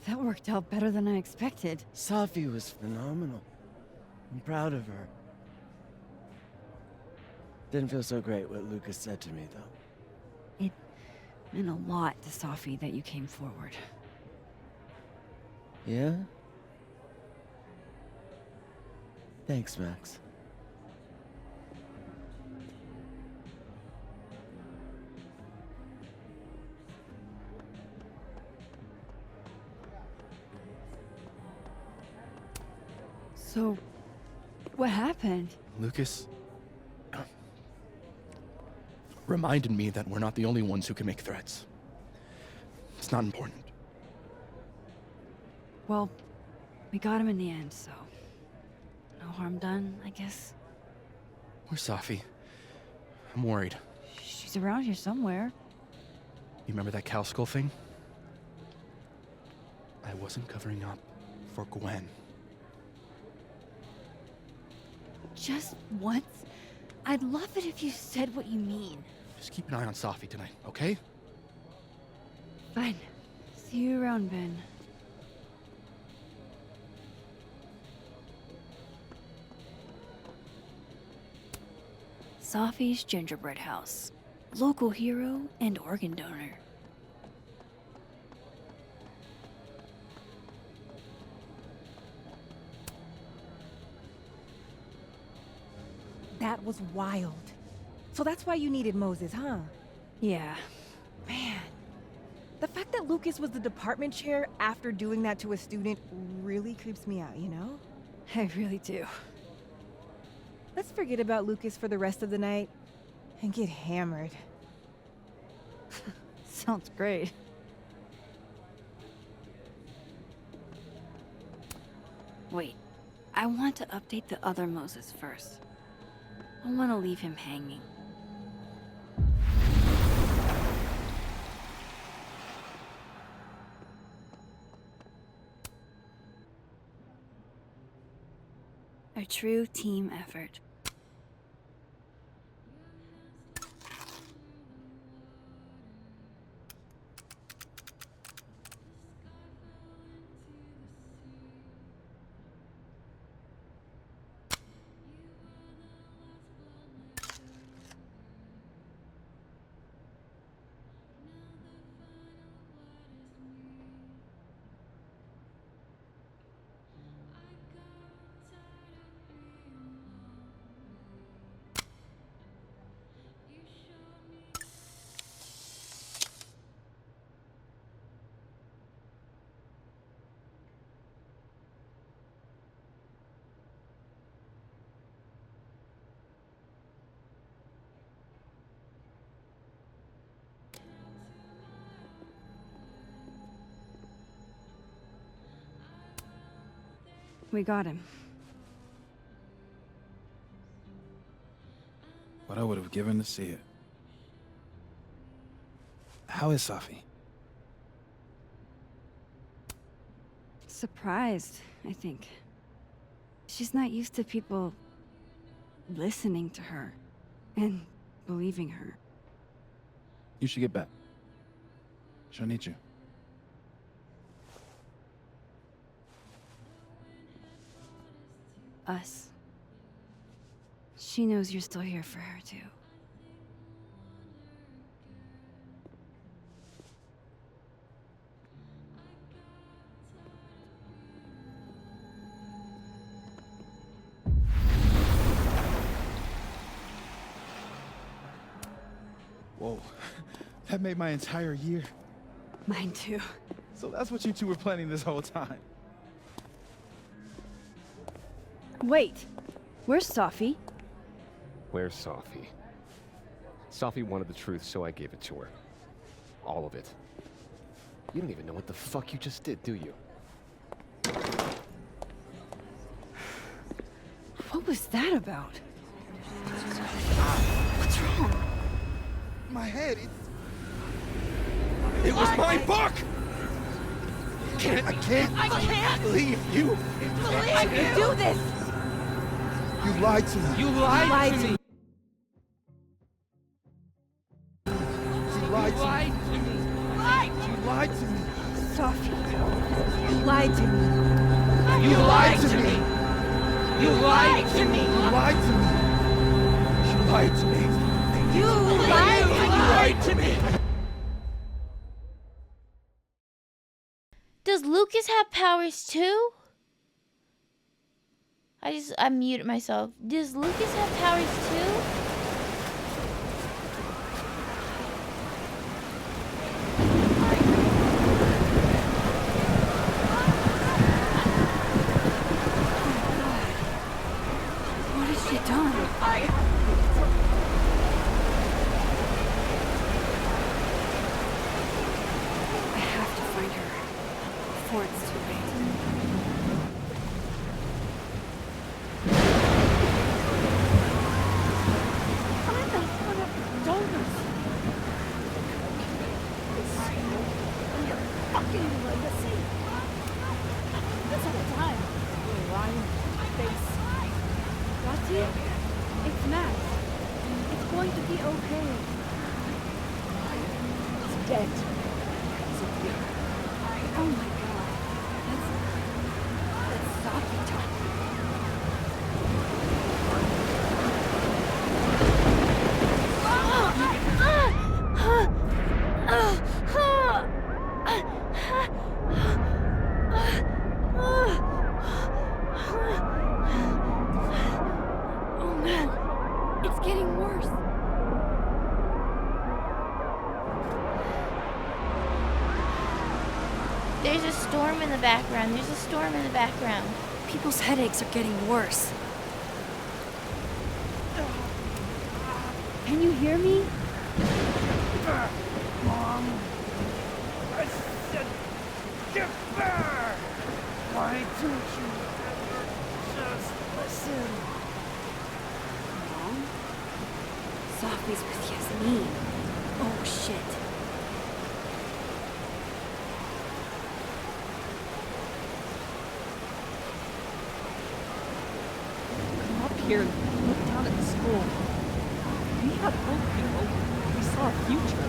That worked out better than I expected. Safi was phenomenal. I'm proud of her. Didn't feel so great what Lucas said to me, though. It meant a lot to Safi that you came forward. Yeah? Thanks, Max. So, what happened? Lucas reminded me that we're not the only ones who can make threats. It's not important. Well, we got him in the end, so no harm done, I guess. Where's Safi? I'm worried. She's around here somewhere. You remember that cow skull thing? I wasn't covering up for Gwen. Just once? I'd love it if you said what you mean. Just keep an eye on Safi tonight, okay? Fine. See you around, Ben. Safi's Gingerbread House. Local hero and organ donor. That was wild. So that's why you needed Moses, huh? Yeah. Man, the fact that Lucas was the department chair after doing that to a student really creeps me out, you know? I really do. Let's forget about Lucas for the rest of the night and get hammered. Sounds great. Wait, I want to update the other Moses first. I don't want to leave him hanging. A true team effort. We got him. What I would have given to see it. How is Safi? Surprised, I think. She's not used to people listening to her and believing her. You should get back. She'll need you. Us. She knows you're still here for her, too. Whoa. That made my entire year. Mine, too. So that's what you two were planning this whole time. Wait, where's Safi? Where's Safi? Safi wanted the truth, so I gave it to her. All of it. You don't even know what the fuck you just did, do you? What was that about? What's wrong? My head, It was my book! I can't believe you. I can do this! You lied to me. You lied to me. You lied to me. You lied to me. Safi, you lied to me. You lied to me. You lied to me. You lied to me. You lied to me. You lied to me. Does Lucas have powers too? I muted myself. Does Lucas have powers too? What has she done? I have to find her before it's too late. It's Max. It's going to be okay. It's dead. Oh my god. That's Safi talking. Oh no. It's getting worse. There's a storm in the background. There's a storm in the background. People's headaches are getting worse. Can you hear me? Mom, I said get back! Why don't you ever just listen? Mom? Safi's with Yasmin. Oh shit. Come up here and look down at the school. We had hope, you know. We saw a future.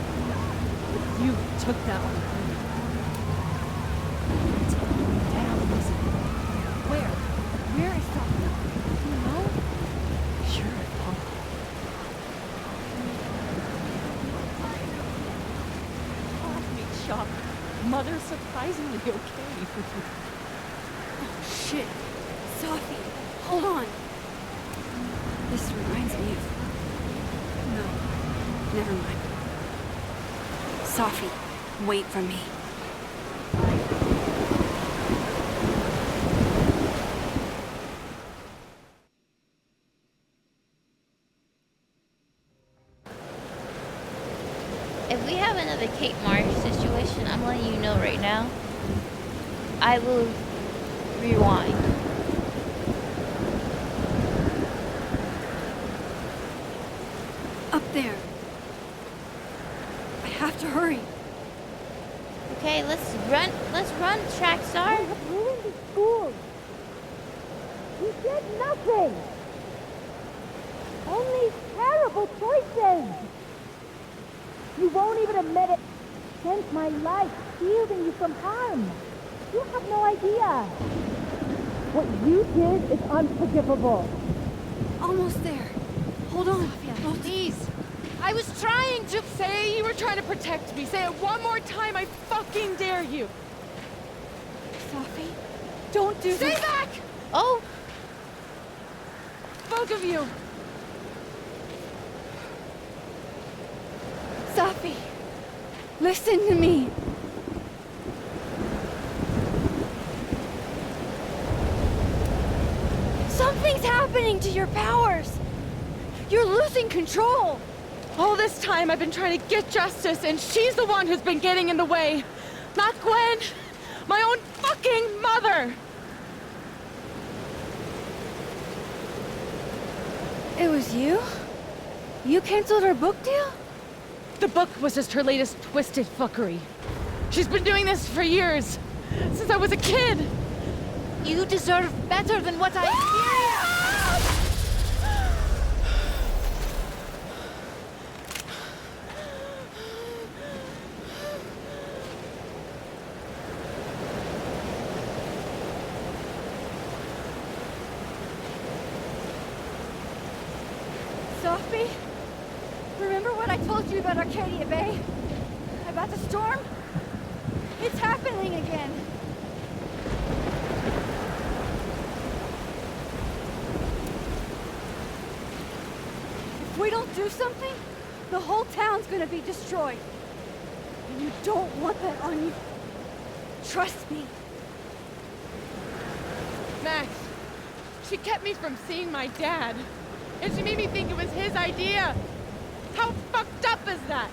But you took that one away. Damn, listen. Where is Safi? Do you know? Sure, Punk. Classmate shop. Mother's surprisingly okay. Oh shit. Safi, hold on. This reminds me of... No, never mind. Safi, wait for me. If we have another Kate Marsh situation, I'm letting you know right now. I will rewind. Up there. I have to hurry. Okay, let's run, Trackstar. You have ruined the school. You did nothing. Only terrible choices. You won't even admit it. Spent my life shielding you from harm. You have no idea. What you did is unforgivable. Almost there. Hold on. Oh, please. I was trying to say you were trying to protect me. Say it one more time. I fucking dare you. Safi, don't do Stay this. back! Oh. Both of you. Safi, listen to me. happening to your powers? You're losing control. All this time I've been trying to get justice, and she's the one who's been getting in the way. Not Gwen. My own fucking mother. It was you? You canceled her book deal? The book was just her latest twisted fuckery. She's been doing this for years. Since I was a kid. You deserve better than what I experienced. Sophie? Remember what I told you about Arcadia Bay? About the storm? It's happening again. If we don't do something, the whole town's gonna be destroyed. And you don't want that on you. Trust me. Max, she kept me from seeing my dad. And she made me think it was his idea. How fucked up is that?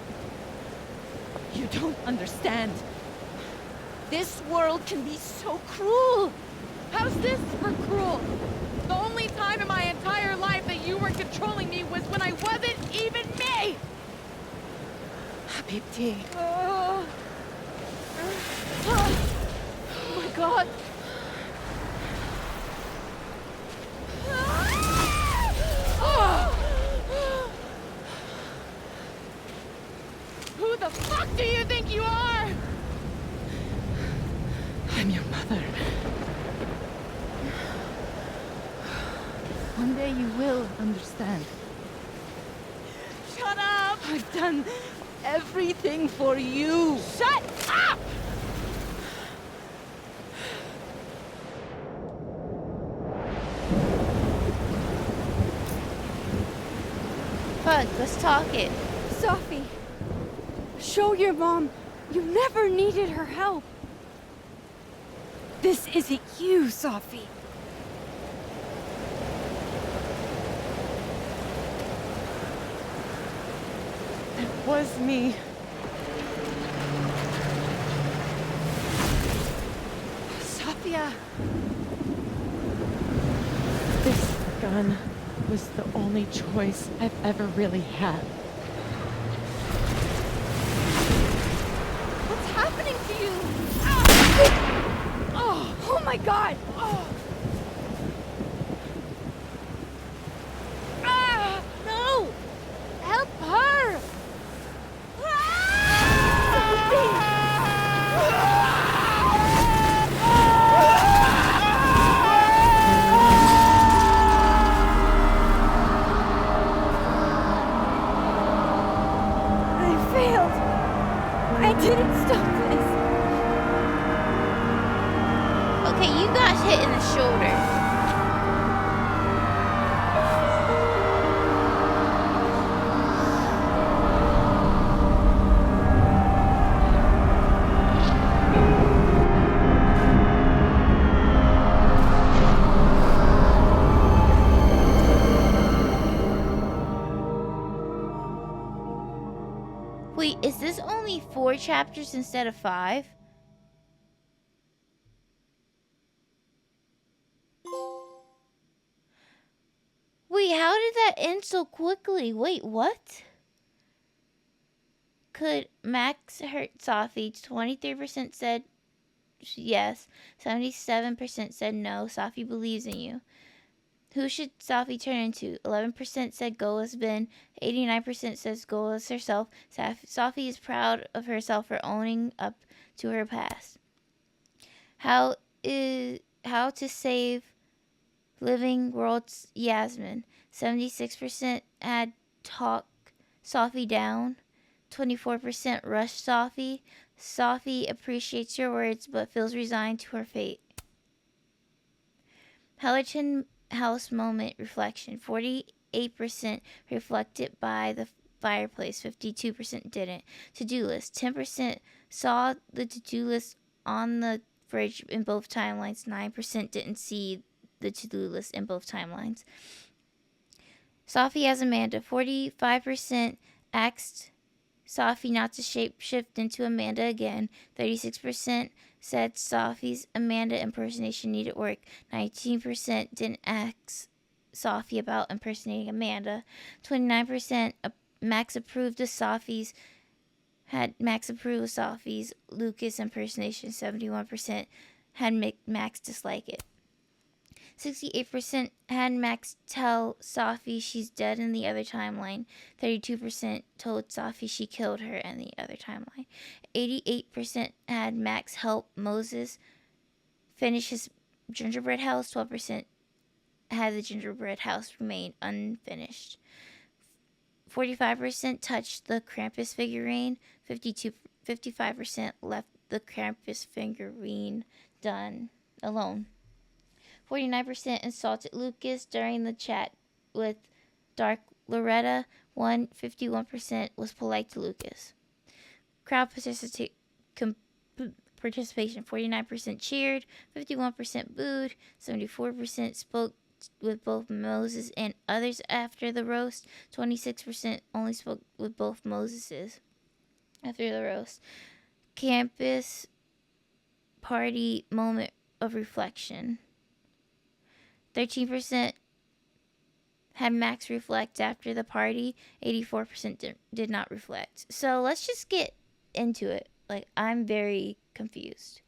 You don't understand. This world can be so cruel. How's this for cruel? The only time in my entire life that you were controlling me was when I wasn't even me! Habibti. Oh my god. Who the fuck do you think you are? I'm your mother. One day you will understand. Shut up! I've done everything for you. Shut up! Fuck, let's talk it. Sophie, show your mom you never needed her help. This isn't you, Sophie. It was me. Sophia! This gun was the only choice I've ever really had. What's happening to you? Oh my god! No! Help her! I failed. I didn't stop this. Okay, you got hit in the shoulder. Wait, is this only 4 chapters instead of 5? Wait, how did that end so quickly? Wait, what? Could Max hurt Safi? 23% said yes. 77% said no. Safi believes in you. Who should Safi turn into? 11% said go as Ben. 89% says go as herself. Safi is proud of herself for owning up to her past. How to save living world's Yasmin? 76% had talk Safi down. 24% rush Safi. Safi appreciates your words but feels resigned to her fate. Hellerton House moment reflection. 48% reflected by the fireplace. 52% didn't. To-do list. 10% saw the to-do list on the fridge in both timelines. 9% didn't see the to-do list in both timelines. Safi as Amanda. 45% asked Safi not to shapeshift into Amanda again. 36% said Safi's Amanda impersonation needed work. 19% didn't ask Safi about impersonating Amanda. 29% Max approved of Safi's Lucas impersonation. 71% had Max dislike it. 68% had Max tell Safi she's dead in the other timeline. 32% told Safi she killed her in the other timeline. 88% had Max help Moses finish his gingerbread house. 12% had the gingerbread house remain unfinished. 45% touched the Krampus figurine. 55% left the Krampus figurine done alone. 49% insulted Lucas during the chat with Dark Loretta. 51% was polite to Lucas. Crowd participation. 49% cheered. 51% booed. 74% spoke with both Moses and others after the roast. 26% only spoke with both Moseses after the roast. Campus party moment of reflection. 13% had Max reflect after the party. 84% did not reflect. So let's just get into it. Like, I'm very confused.